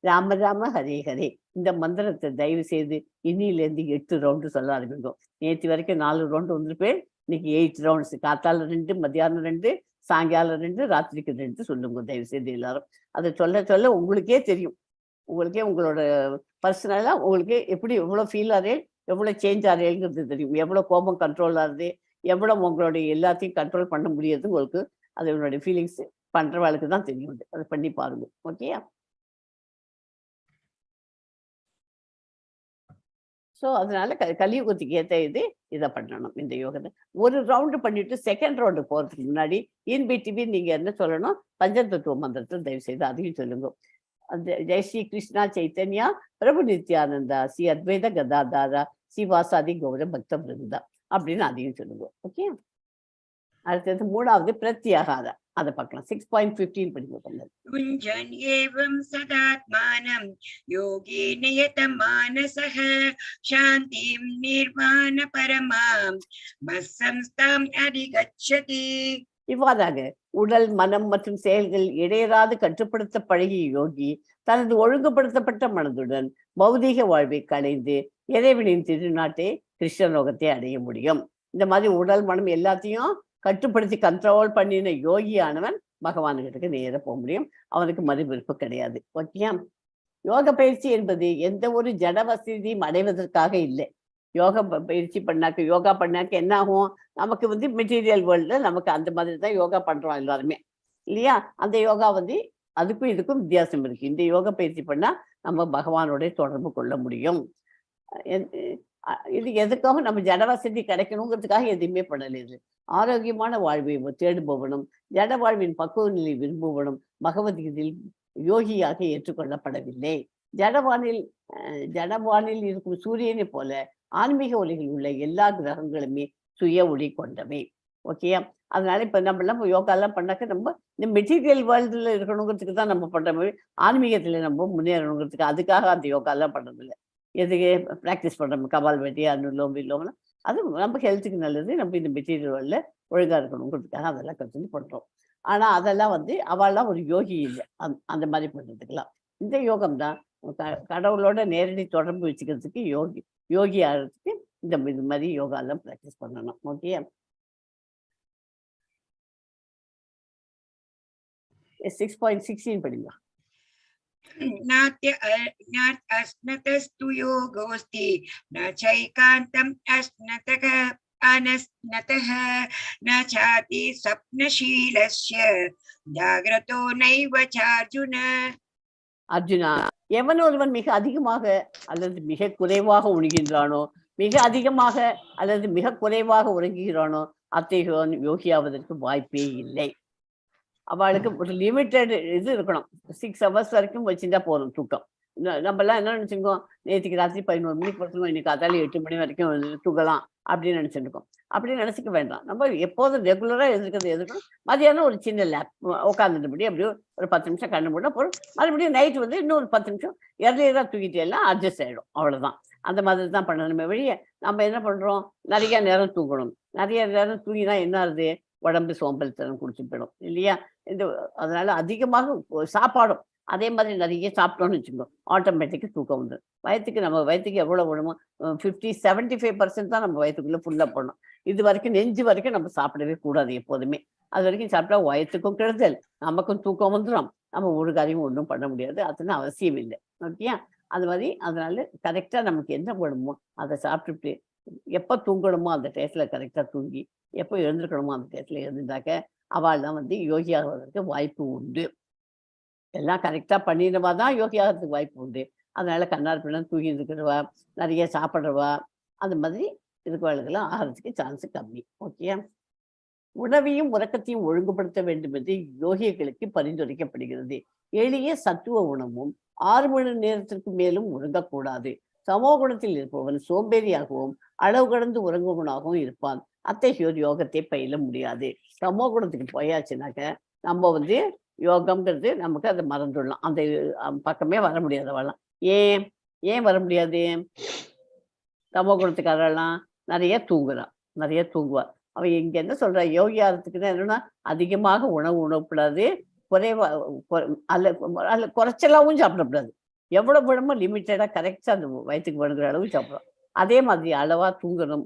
ராம ராம ஹரே ஹரே. இந்த மந்திரத்தை தயவு செய்து இன்னிலேருந்து 8 ரவுண்டு சொல்ல ஆரம்பிக்கும். நேற்று வரைக்கும் 4 ரவுண்டு வந்துருப்பேன். இன்னைக்கு 8 ரவுண்ட்ஸ். காத்தால 2, மத்தியானம் 2, சாயங்காலம் 2, ராத்திரிக்கு 2 சொல்லுங்க தயவு செய்து எல்லாரும். அதை சொல்ல சொல்ல உங்களுக்கே தெரியும். உங்களுக்கே உங்களோட பர்சனலா உங்களுக்கு எப்படி எவ்வளவு ஃபீல் ஆறே, எவ்வளவு சேஞ்ச் ஆறேங்கிறது தெரியும். எவ்வளவு கோபம் கண்ட்ரோல் ஆகுது, எவ்வளவு உங்களுடைய எல்லாத்தையும் கண்ட்ரோல் பண்ண முடியாது உங்களுக்கு அது உன்னுடைய ஃபீலிங்ஸ் பண்றவாளுக்கு தான் தெரியும். அதை பண்ணி பாருங்க. ஓகேயா? ஸோ அதனால கலியுகத்துக்கு ஏற்ற இதை பண்ணணும். இந்த யோகத்தை ஒரு ரவுண்டு பண்ணிட்டு செகண்ட் ரவுண்டு போறதுக்கு முன்னாடி இன்பிடிவி நீங்க என்ன சொல்லணும்? பஞ்சதத்துவ மந்திரத்தை தயவு செய்து அதையும் சொல்லுங்க. அந்த ஜெய் ஸ்ரீ கிருஷ்ணா சைத்தன்யா பிரபு நித்யானந்தா ஸ்ரீ அத்வைத கதாதாரா ஸ்ரீவாசாதி கௌர பக்த பிருந்தா அப்படின்னு அதையும் சொல்லுங்க. ஓகே. அடுத்தது மூணாவது பிரத்யாகார, அதை பார்க்கலாம். 6.15 படிக்க. குஞ்சன் ஏவம் சதாத்மானம் யோகி நியதம் மானசஹ சாந்திம் நிர்வாண பரமாம் மத்சம்ஸ்தாம் அதிகச்சதி. இவ்வாறாக உடல், மனம் மற்றும் செயல்கள் இடையராது கட்டுப்படுத்த பழகிய யோகி தனது ஒழுங்குபடுத்தப்பட்ட மனதுடன் பௌதீக வாழ்வை களைந்து இறைவனின் திருநாட்டை கிருஷ்ணலோகத்தை அடைய முடியும். இந்த மாதிரி உடல், மனம் எல்லாத்தையும் கட்டுப்படுத்தி கண்ட்ரோல் பண்ணின யோகியானவன் பகவானுகிட்ட நேர போக முடியும். அவனுக்கு மறுவிருப்பு கிடையாது. ஓகே. யோக பயிற்சி என்பது எந்த ஒரு ஜட வசதியும் அடைவதற்காக இல்லை. யோகா பயிற்சி யோகா பண்ணாக்க என்ன ஆகும்? நமக்கு மெட்டீரியல் வேர்ல்டுல நமக்கு அந்த மாதிரி தான் யோகா பண்றோம் எல்லாருமே, இல்லையா? அந்த யோகா அதுக்கும் இதுக்கும் வித்தியாசம் இருக்கு. இந்த யோகா பயிற்சி பண்ணா நம்ம பகவானோட தொடர்பு கொள்ள முடியும். இது எதுக்காக? நம்ம ஜட வசதி கிடைக்கணுங்கிறதுக்காக எதுவுமே பண்ணல. இது ஆரோக்கியமான வாழ்வை தேடுபவனும் ஜட வாழ்வின் பக்குவ நிலை விரும்புவனும் பகவத்கீதையில் யோகியாக ஏற்றுக்கொள்ளப்படவில்லை. ஜடவானில் இருக்கும் சூரியனை போல ஆன்மீக உலகில் உள்ள எல்லா கிரகங்களுமே சுய ஒளி கொண்டவை. ஓகேயா? அதனால இப்ப நம்ம யோகாலாம் பண்ணாக்க நம்ம இந்த மெட்டீரியல் வேர்ல்டுல இருக்கணுங்கிறதுக்கு தான் நம்ம பண்ற மாதிரி ஆன்மீகத்துல நம்ம முன்னேறணுங்கிறதுக்கு அதுக்காக அந்த யோகாலாம் பண்றதில்லை. எதுக்கு ப்ராக்டிஸ் பண்றோம்? கபால் வெட்டி, அனுலோம் வில்லோம்னா அது நம்ம ஹெல்த்துக்கு நல்லது. நம்ம இந்த மெட்டீரியல் வேர்ல்ட்ல ஒழுங்கா இருக்கணுங்கிறதுக்காக அதெல்லாம் கற்றுன்னு பண்றோம். ஆனா அதெல்லாம் அவள்லாம் ஒரு யோகி இல்லை அந்த மாதிரி பண்றதுக்கெல்லாம். இந்த யோகம் தான் கடவுளோட நேரடி தொடர்பு வச்சுக்கிறதுக்கு யோகி ஆகிறதுக்கு இந்த மாதிரி யோகா எல்லாம் ப்ராக்டிஸ் பண்ணணும். ஓகே. 6.16 படிங்க. அஸ்னதஸ்து யோகோஸ்தி ந சைகாந்தம் அஸ்னதக அனஸ்னதஹ ந சாதி ஸ்வப்னசீலஸ்ய ஜாக்ரதோ நைவ சார்ஜுன. அர்ஜுனா, எவன் ஒருவன் மிக அதிகமாக அல்லது மிக குறைவாக உண்கின்றானோ, மிக அதிகமாக அல்லது மிக குறைவாக உறங்குகிறானோ அத்தகையோன் யோகியாவதற்கு வாய்ப்பே இல்லை. அவளுக்கு ஒரு லிமிட்டட் இது இருக்கணும். 6 hours வரைக்கும் வச்சுட்டா போதும் தூக்கம். நம்மலாம் என்ன நினைச்சுக்கோம்? நேற்றுக்கு ராத்திரி 11 மணிக்கு படுத்துக்கோம், இன்னைக்கு காத்தால 8 மணி வரைக்கும் தூங்கலாம் அப்படின்னு நினைச்சிருக்கோம். அப்படின்னு நினைச்சிக்க வேண்டாம். நம்ம எப்போதும் ரெகுலரா எதிர்க்கணும். மதியானம் ஒரு சின்ன லேப் உட்காந்துட்டு அப்படியே ஒரு 10 நிமிஷம் கண்ணு மூட போறோம். மறுபடியும் நைட் இன்னும் 10 நிமிஷம் எர்லியரா தூக்கிட்டு எல்லாம் அட்ஜஸ்ட் ஆயிடும். அவ்வளவுதான். அந்த மாதிரி தான் பண்ணணும். வெளியே நம்ம என்ன பண்றோம்? நிறைய நேரம் தூங்கணும். நிறைய நேரம் தூங்கினா என்ன ஆகுது? உடம்பு சோம்பல்தனம் குடிச்சுட்டு போயிடும், இல்லையா? அதனால அதிகமாக சாப்பாடும் அதே மாதிரி நிறைய சாப்பிட்டோம்னு வச்சுக்கோங்க, ஆட்டோமேட்டிக்காக தூக்கம் வந்துடும். நம்ம வயிற்றுக்கு எவ்வளோ வேணுமோ 50-75% தான் நம்ம வயிற்றுக்குள்ளே ஃபுல்லாக போடணும். இது வரைக்கும் நெஞ்சு வரைக்கும் நம்ம சாப்பிடவே கூடாது எப்போதுமே. அது வரைக்கும் சாப்பிட்டா வயிற்றுக்கும் கெடுதல், நமக்கும் தூக்கம் வந்துடும். நம்ம ஒரு காரியமும் ஒன்றும் பண்ண முடியாது. அதுன்னு அவசியம் இல்லை. ஓகேயா? அது மாதிரி அதனால கரெக்டாக நமக்கு என்ன வேணுமோ அதை சாப்பிட்டுட்டு எப்போ தூங்கணுமோ அந்த டயத்தில் கரெக்டாக தூங்கி, எப்போ எழுந்திருக்கணுமோ அந்த டயத்தில் எழுந்துட்டாக்க அவள் தான் யோகி ஆகிறதுக்கு வாய்ப்பு உண்டு. எல்லாம் கரெக்டாக பண்ணிடுவா தான் யோகி ஆகிறதுக்கு வாய்ப்பு உண்டு. அதனால கண்ணார் பிள்ளை தூங்கி இருக்கிறவா, நிறைய சாப்பிட்றவா, அந்த மாதிரி இருக்கிறவர்களுக்கெல்லாம் ஆகிறதுக்கு சான்ஸ் கம்மி. ஓகே. உணவையும் உறக்கத்தையும் ஒழுங்குபடுத்த வேண்டும் என்று யோகிகளுக்கு பரிந்துரைக்கப்படுகிறது. எளிய சத்துவ உணவும் 6 மணி நேரத்திற்கு மேலும் உறங்கக்கூடாது. சமோ குணத்தில் இருப்பவன் சோம்பேறியாகவும் அளவு கடந்து உறங்குவனாகவும் இருப்பான். அத்தகையோர் யோகத்தை பயில முடியாது. சமோ குணத்துக்கு போயாச்சுனாக்க நம்ம யோகம்ங்கிறது நமக்கு அதை மறந்துடலாம். அந்த பக்கமே வர முடியாது. அவெல்லாம் ஏன் வர முடியாது? சமோ குணத்துக்காரெல்லாம் நிறைய தூங்குவா. அவ இங்க என்ன சொல்றா? யோகியாரத்துக்குன்னு என்னன்னா அதிகமாக உணவுப்படாது, குறைவா அல்ல குறைச்சலாவும் சாப்பிடக்கூடாது. எவ்வளவு வேணுமோ லிமிட்டடா கரெக்டா அந்த வயிற்றுக்கு வேணுங்கிற அளவு சாப்பிடும். அதே மாதிரி அளவா தூங்கணும்.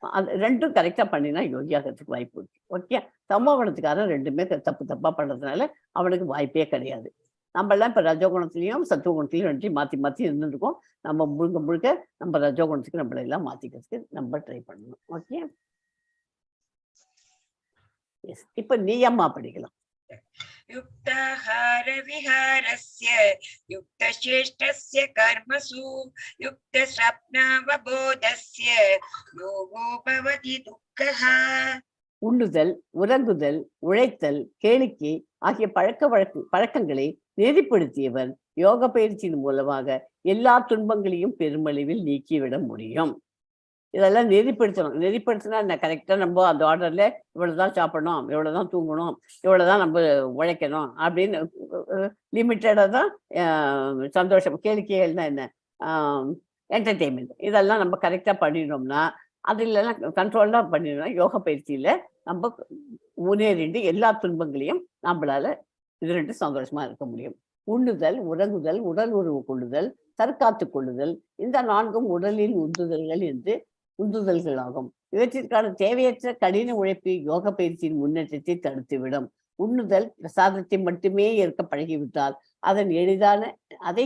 அது ரெண்டும் கரெக்டா பண்ணினா யோகியாகிறதுக்கு வாய்ப்பு இருக்கு. ஓகே. சமோகுணத்துக்காரன் ரெண்டுமே தப்பா பண்றதுனால அவனுக்கு வாய்ப்பே கிடையாது. நம்மளாம் இப்ப ரஜோகுணத்திலையும் சத்துவகுணத்திலையும் ரெண்டையும் மாத்தி இருந்துருக்கோம். நம்ம முழுக்க நம்ம ரஜோகுணத்துக்கு நம்மளெல்லாம் மாத்திக்கிறதுக்கு நம்ம ட்ரை பண்ணணும். ஓகே. இப்ப நியமா படிக்கலாம். युक्ताहार विहारस्य युक्तचेष्टस्य कर्मसु युक्तस्वप्नावबोधस्य योगो भवति दुःखः. உண்ணுதல், உறங்குதல், உழைத்தல், கேளிக்கை ஆகிய பழக்கங்களை நெறிப்படுத்தியவர் யோக பயிற்சியின் மூலமாக எல்லா துன்பங்களையும் பெருமளவில் நீக்கிவிட முடியும். இதெல்லாம் நெறிப்படுத்தணும். நெறிப்படுத்தினா என்ன, கரெக்டா நம்ம அந்த ஆர்டர்ல இவ்வளவுதான் சாப்பிடணும், இவ்வளவுதான் தூங்கணும், இவ்வளவுதான் நம்ம உழைக்கணும் அப்படின்னு லிமிட்டடா தான். சந்தோஷம், கேளிக்கைகள்னா என்ன, என்டர்டெயின்மெண்ட், இதெல்லாம் நம்ம கரெக்டா பண்ணிடணும்னா, அது இல்லைன்னா கண்ட்ரோலா பண்ணிடணும்னா யோக பயிற்சியில நம்ம முன்னேறிண்டு எல்லா துன்பங்களையும் நம்மளால இது ரெண்டு சந்தோஷமா இருக்க முடியும். உண்ணுதல், உறங்குதல், உடல் உறவு கொள்ளுதல், தற்காத்து கொள்ளுதல், இந்த நான்கும் உடலின் உந்துதல்கள் ஆகும். இவற்றிற்கான தேவையற்ற கடின உழைப்பு யோக பயிற்சியின் முன்னேற்றத்தை தடுத்துவிடும். உண்ணுதல் பிரசாதத்தை மட்டுமே ஏற்க பழகிவிட்டால் அதை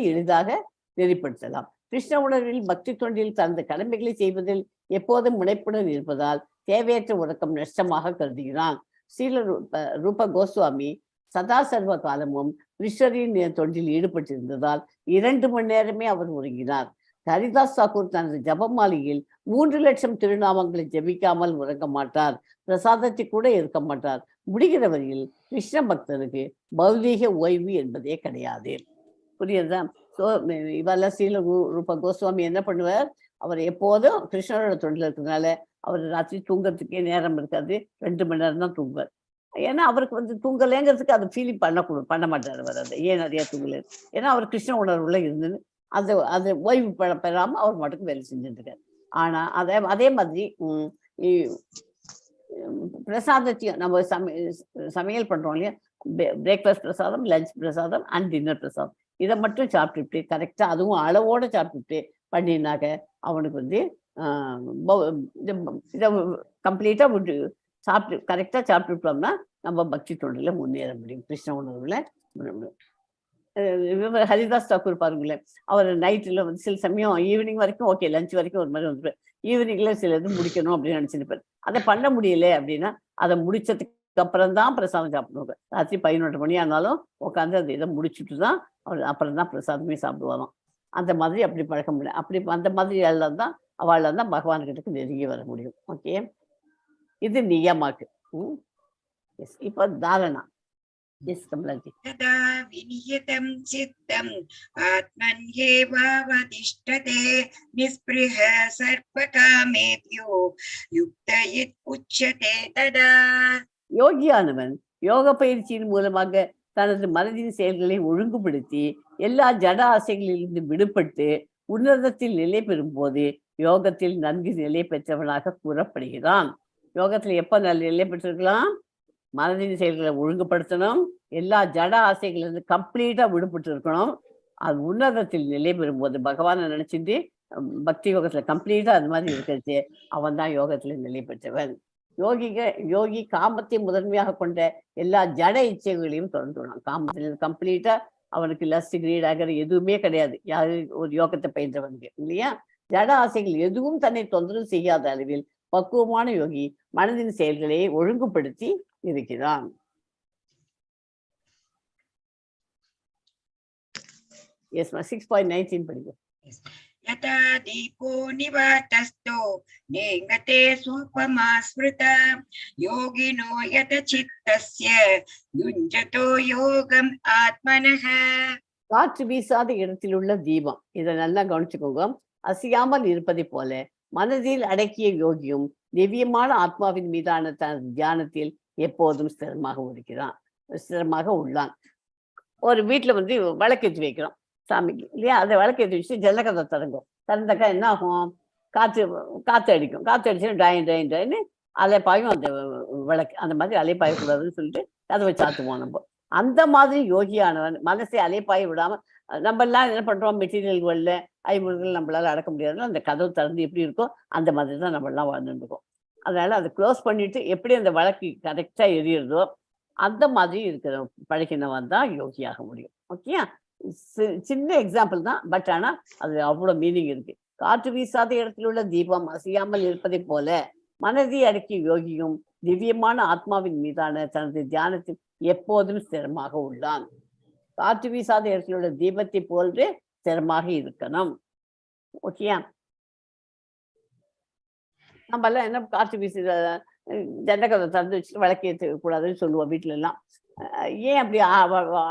எளிதாக நெறிப்படுத்தலாம். கிருஷ்ண உணர்வில் பக்தி தொண்டில் தனது கடமைகளை செய்வதில் எப்போதும் முனைப்புடன் இருப்பதால் தேவையற்ற உறக்கம் நஷ்டமாக கருதுகிறான். ஸ்ரீல ரூப கோஸ்வாமி சதா சர்வ காலமும் கிருஷ்ணரின் தொண்டில் ஈடுபட்டிருந்ததால் 2 மணி நேரமே அவர் உறங்கினார். ஹரிதாஸ் தாக்கூர் தனது ஜபமாலையில் 3 லட்சம் திருநாமங்களை ஜபிக்காமல் உறங்க மாட்டார். பிரசாதத்தை கூட இருக்க மாட்டார். முடிகிற வரையில் கிருஷ்ண பக்தருக்கு பௌதீக ஓய்வு என்பதே கிடையாது. புரியுதா? ஸோ இவெல்லாம் ஸ்ரீல ரூப கோஸ்வாமி என்ன பண்ணுவார், அவர் எப்போதும் கிருஷ்ணரோட தொண்டில் இருக்கிறதுனால அவர் ராத்திரி தூங்கறதுக்கே நேரம் இருக்காது. 2 மணி நேரம் தான் தூங்குவார். ஏன்னா அவருக்கு தூங்கலைங்கிறதுக்கு அதை ஃபீலிங் பண்ண மாட்டார். அவர் அதை ஏன் நிறைய தூங்கல, ஏன்னா அவர் கிருஷ்ண உணர்வுல இருந்தது. அது ஓய்வு பெறாம அவர் மட்டும் வேலை செஞ்சுட்டு இருக்காரு. ஆனா அதே மாதிரி பிரசாதத்தையும் நம்ம சமையல் பண்றோம் இல்லையா, பிரேக்ஃபாஸ்ட் பிரசாதம், லஞ்ச் பிரசாதம் அண்ட் டின்னர் பிரசாதம், இதை மட்டும் சாப்பிட்டுட்டு கரெக்டா அதுவும் அளவோட சாப்பிட்டுட்டு பண்ணினாக்க அவனுக்கு இதை கம்ப்ளீட்டா விட்டு சாப்பிட்டு கரெக்டா சாப்பிட்டுட்டோம்னா நம்ம பக்தி தொண்டில முன்னேற முடியும், கிருஷ்ண உணர்வுல. ஹரிதாஸ் தாக்கூர் பாருங்களேன், அவர் நைட்ல சில சமயம் ஈவினிங் வரைக்கும் ஓகே, லஞ்ச் வரைக்கும் ஒரு மாதிரி வந்துருப்பார். ஈவினிங்ல சில இது முடிக்கணும் அப்படின்னு நினைச்சிருப்பார். அதை பண்ண முடியல அப்படின்னா அதை முடிச்சதுக்கு அப்புறம் தான் பிரசாதம் சாப்பிடுவாங்க. ராத்திரி 11 மணி ஆனாலும் உட்காந்து அந்த இதை முடிச்சுட்டு தான் அவர் அப்புறம் தான் பிரசாதமே சாப்பிடுவாராம். அந்த மாதிரி அப்படி பழக்க முடியும். அப்படி அந்த மாதிரி எல்லாம் தான் அவளால் தான் பகவான்கிட்ட நெருங்கி வர முடியும். ஓகே, இது நியமாக்கு. இப்போ தாரணா. எஸ் கமலாஜி. तदा विनियतं चित्तम् आत्मन्येवावतिष्ठते निःस्पृह सर्वकामेभ्यो युक्त इत् उच्यते तदा. யோகியானவன் யோக பயிற்சியின் மூலமாக தனது மனதின் செயல்களை ஒழுங்குபடுத்தி எல்லா ஜட ஆசைகளிலிருந்து விடுபட்டு உன்னதத்தில் நிலை பெறும் போது யோகத்தில் நன்கு நிலை பெற்றவனாக கூறப்படுகிறான். யோகத்துல எப்ப நல்ல நிலை பெற்றிருக்கலாம், மனதின் செயல்களை ஒழுங்குபடுத்தணும், எல்லா ஜட ஆசைகளிலிருந்து கம்ப்ளீட்டா விடுபட்டு இருக்கணும். அது உன்னதத்தில் நிலை பெறும்போது பகவானை நினைச்சிட்டு பக்தி யோகத்துல கம்ப்ளீட்டா அது மாதிரி இருக்கிறது, அவன் தான் யோகத்துல நிலை பெற்றவன். யோகி காமத்தை முதன்மையாக கொண்ட எல்லா ஜட இச்சைகளையும் தொடர்ந்துள்ளான். காமத்தில் கம்ப்ளீட்டா அவனுக்கு லஸ்ட் கிரீட் ஆகிற எதுவுமே கிடையாது. யாரு ஒரு யோகத்தை பயின்றவனுக்கு இல்லையா, ஜட ஆசைகள் எதுவும் தன்னை தொந்தரவு செய்யாத அளவில் பக்குவமான யோகி மனதின் செயல்களை ஒழுங்குபடுத்தி இருக்கிறான். எஸ் 6.19 படிக்கும். यथा दीपो निवातस्थो नेङ्गते सोपमा स्मृता योगिनो यत चित्तस्य युञ्जतो योगम् आत्मनः. காற்று வீசாத இடத்தில் உள்ள தீபம், இதை நல்லா கவனிச்சுக்கோங்க. அசையாமல் இருப்பதை போல மனதில் அடக்கிய யோகியும் திவ்யமான ஆத்மாவின் மீதான தனது தியானத்தில் எப்போதும் ஸ்திரமாக உள்ளான். ஒரு வீட்டுல விளக்கேற்றி வைக்கிறோம் சாமிக்கு இல்லையா, அதை விளக்கேற்றி வச்சு ஜல்லக்கதை திறந்தாக்கா என்ன ஆகும், காற்று அடிக்கும். காற்று அடிச்சுன்னா டாயின்னு அலைப்பாயும் அந்த விளக்கு. அந்த மாதிரி அலைப்பாயக்கூடாதுன்னு சொல்லிட்டு கதவை சாத்துவோம் நம்ம. அந்த மாதிரி யோகியானவன் மனசை அலைப்பாய விடாம, நம்ம எல்லாம் என்ன பண்றோம், மெட்டீரியல் வேர்ல்ட்ல ஐம்பொருள்கள் நம்மளால அடக்க முடியாதுன்னா அந்த கதவு திறந்து எப்படி இருக்கோ அந்த மாதிரி தான் நம்ம எல்லாம் வாழ்ந்துருக்கோம். அதனால அதை க்ளோஸ் பண்ணிட்டு எப்படி அந்த விளக்கு கரெக்டா எரியுறதோ அந்த மாதிரி இருக்கிற பழகினவன் தான் யோகியாக முடியும். ஓகேயா, சின்ன எக்ஸாம்பிள் தான், பட் ஆனா அது அவ்வளவு மீனிங் இருக்கு. காற்று வீசாத இடத்தில் உள்ள தீபம் அசையாமல் இருப்பதை போல மனதை அடக்கிய யோகியும் திவ்யமான ஆத்மாவின் மீதான தனது தியானத்தில் எப்போதும் ஸ்திரமாக உள்ளான். காற்று வீசாத இடத்தில் உள்ள தீபத்தை போன்று ஸ்திரமாக இருக்கணும். ஓகேயா? நம்ம எல்லாம் என்ன காற்று வீசு ஜன்னக்கதை திறந்து வச்சுட்டு விளக்கேற்ற கூடாதுன்னு சொல்லுவோம் வீட்டுல எல்லாம். ஏன் அப்படி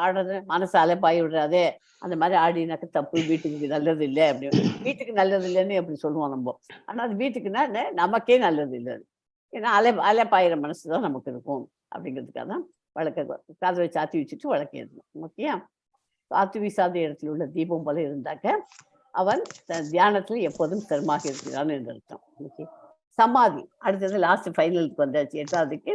ஆடுறது? மனசு அலைப்பாய் விடுறாதே, அந்த மாதிரி ஆடினாக்க தப்பு, வீட்டுக்கு நல்லது இல்லை அப்படி. வீட்டுக்கு நல்லது இல்லைன்னு எப்படி சொல்லுவோம் நம்ம. ஆனா அது வீட்டுக்குன்னா நமக்கே நல்லது இல்லை. ஏன்னா அலைப்பாயிர மனசுதான் நமக்கு இருக்கும். அப்படிங்கிறதுக்காக தான் கதவை சாத்தி வச்சுட்டு விளக்கேற்றணும். ஓகே? காற்று வீசாத இடத்துல உள்ள தீபம் போல இருந்தாக்க அவன் தியானத்துல எப்போதும் ஸ்திரமாக இருக்கிறான் என்று அர்த்தம். ஓகே? சமாதி அடுத்தது லாஸ்ட் ஃபைனலுக்கு வந்தாச்சு. 8வதுக்கு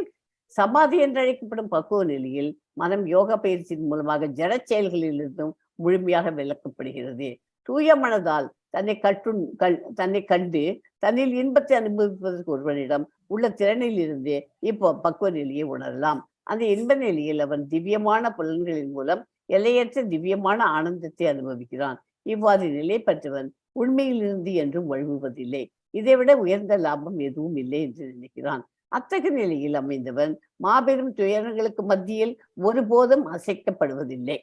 சமாதி என்று அழைக்கப்படும் பக்குவ நிலையில் மனம் யோக பயிற்சியின் மூலமாக ஜட செயல்களிலிருந்தும் முழுமையாக விளக்கப்படுகிறது. தூய மனதால் தன்னை கண்டு தன்னில் இன்பத்தை அனுபவிப்பதற்கு ஒருவனிடம் உள்ள திறனில் இருந்து இப்போ பக்குவ நிலையை உணரலாம். அந்த இன்ப நிலையில் அவன் திவ்யமான புலன்களின் மூலம் எல்லையற்ற திவ்யமான ஆனந்தத்தை அனுபவிக்கிறான். இவ்வாறு நிலை பெற்றவன் உண்மையிலிருந்து என்றும் வழுவுவதில்லை. இதைவிட உயர்ந்த லாபம் எதுவும் இல்லை என்று நினைக்கிறான். அத்தகைய நிலையில் அமைந்தவன் மாபெரும் துயரங்களுக்கு மத்தியில் ஒருபோதும் அசைக்கப்படுவதில்லை.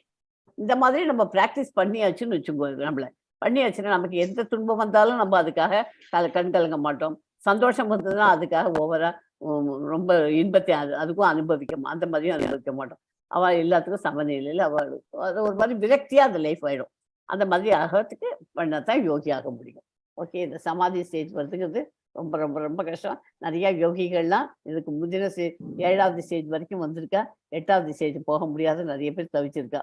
இந்த மாதிரி நம்ம பிராக்டிஸ் பண்ணியாச்சுன்னு வச்சுக்கோங்க. நம்மள பண்ணியாச்சுன்னா நமக்கு எந்த துன்பம் வந்தாலும் நம்ம அதுக்காக கண் கலங்க மாட்டோம். சந்தோஷம் வந்ததுன்னா அதுக்காக ஓவரா ரொம்ப இன்பத்தை அதுக்கும் அந்த மாதிரியும் அனுபவிக்க மாட்டோம். அவள் எல்லாத்துக்கும் சமநிலையில் அவள் அது ஒரு மாதிரி விரக்தியா அந்த லைஃப் ஆயிடும். அந்த மாதிரி ஆகிறதுக்கு பண்ணத்தான் யோகி ஆக முடியும். ஓகே? இந்த சமாதி ஸ்டேஜ் வரதுங்கிறது ரொம்ப ரொம்ப ரொம்ப கஷ்டம். நிறைய யோகிகள்லாம் இதுக்கு முந்தின 7வது ஸ்டேஜ் வரைக்கும் வந்திருக்கா. 8வது ஸ்டேஜ் போக முடியாத நிறைய பேர் தவிச்சிருக்கா.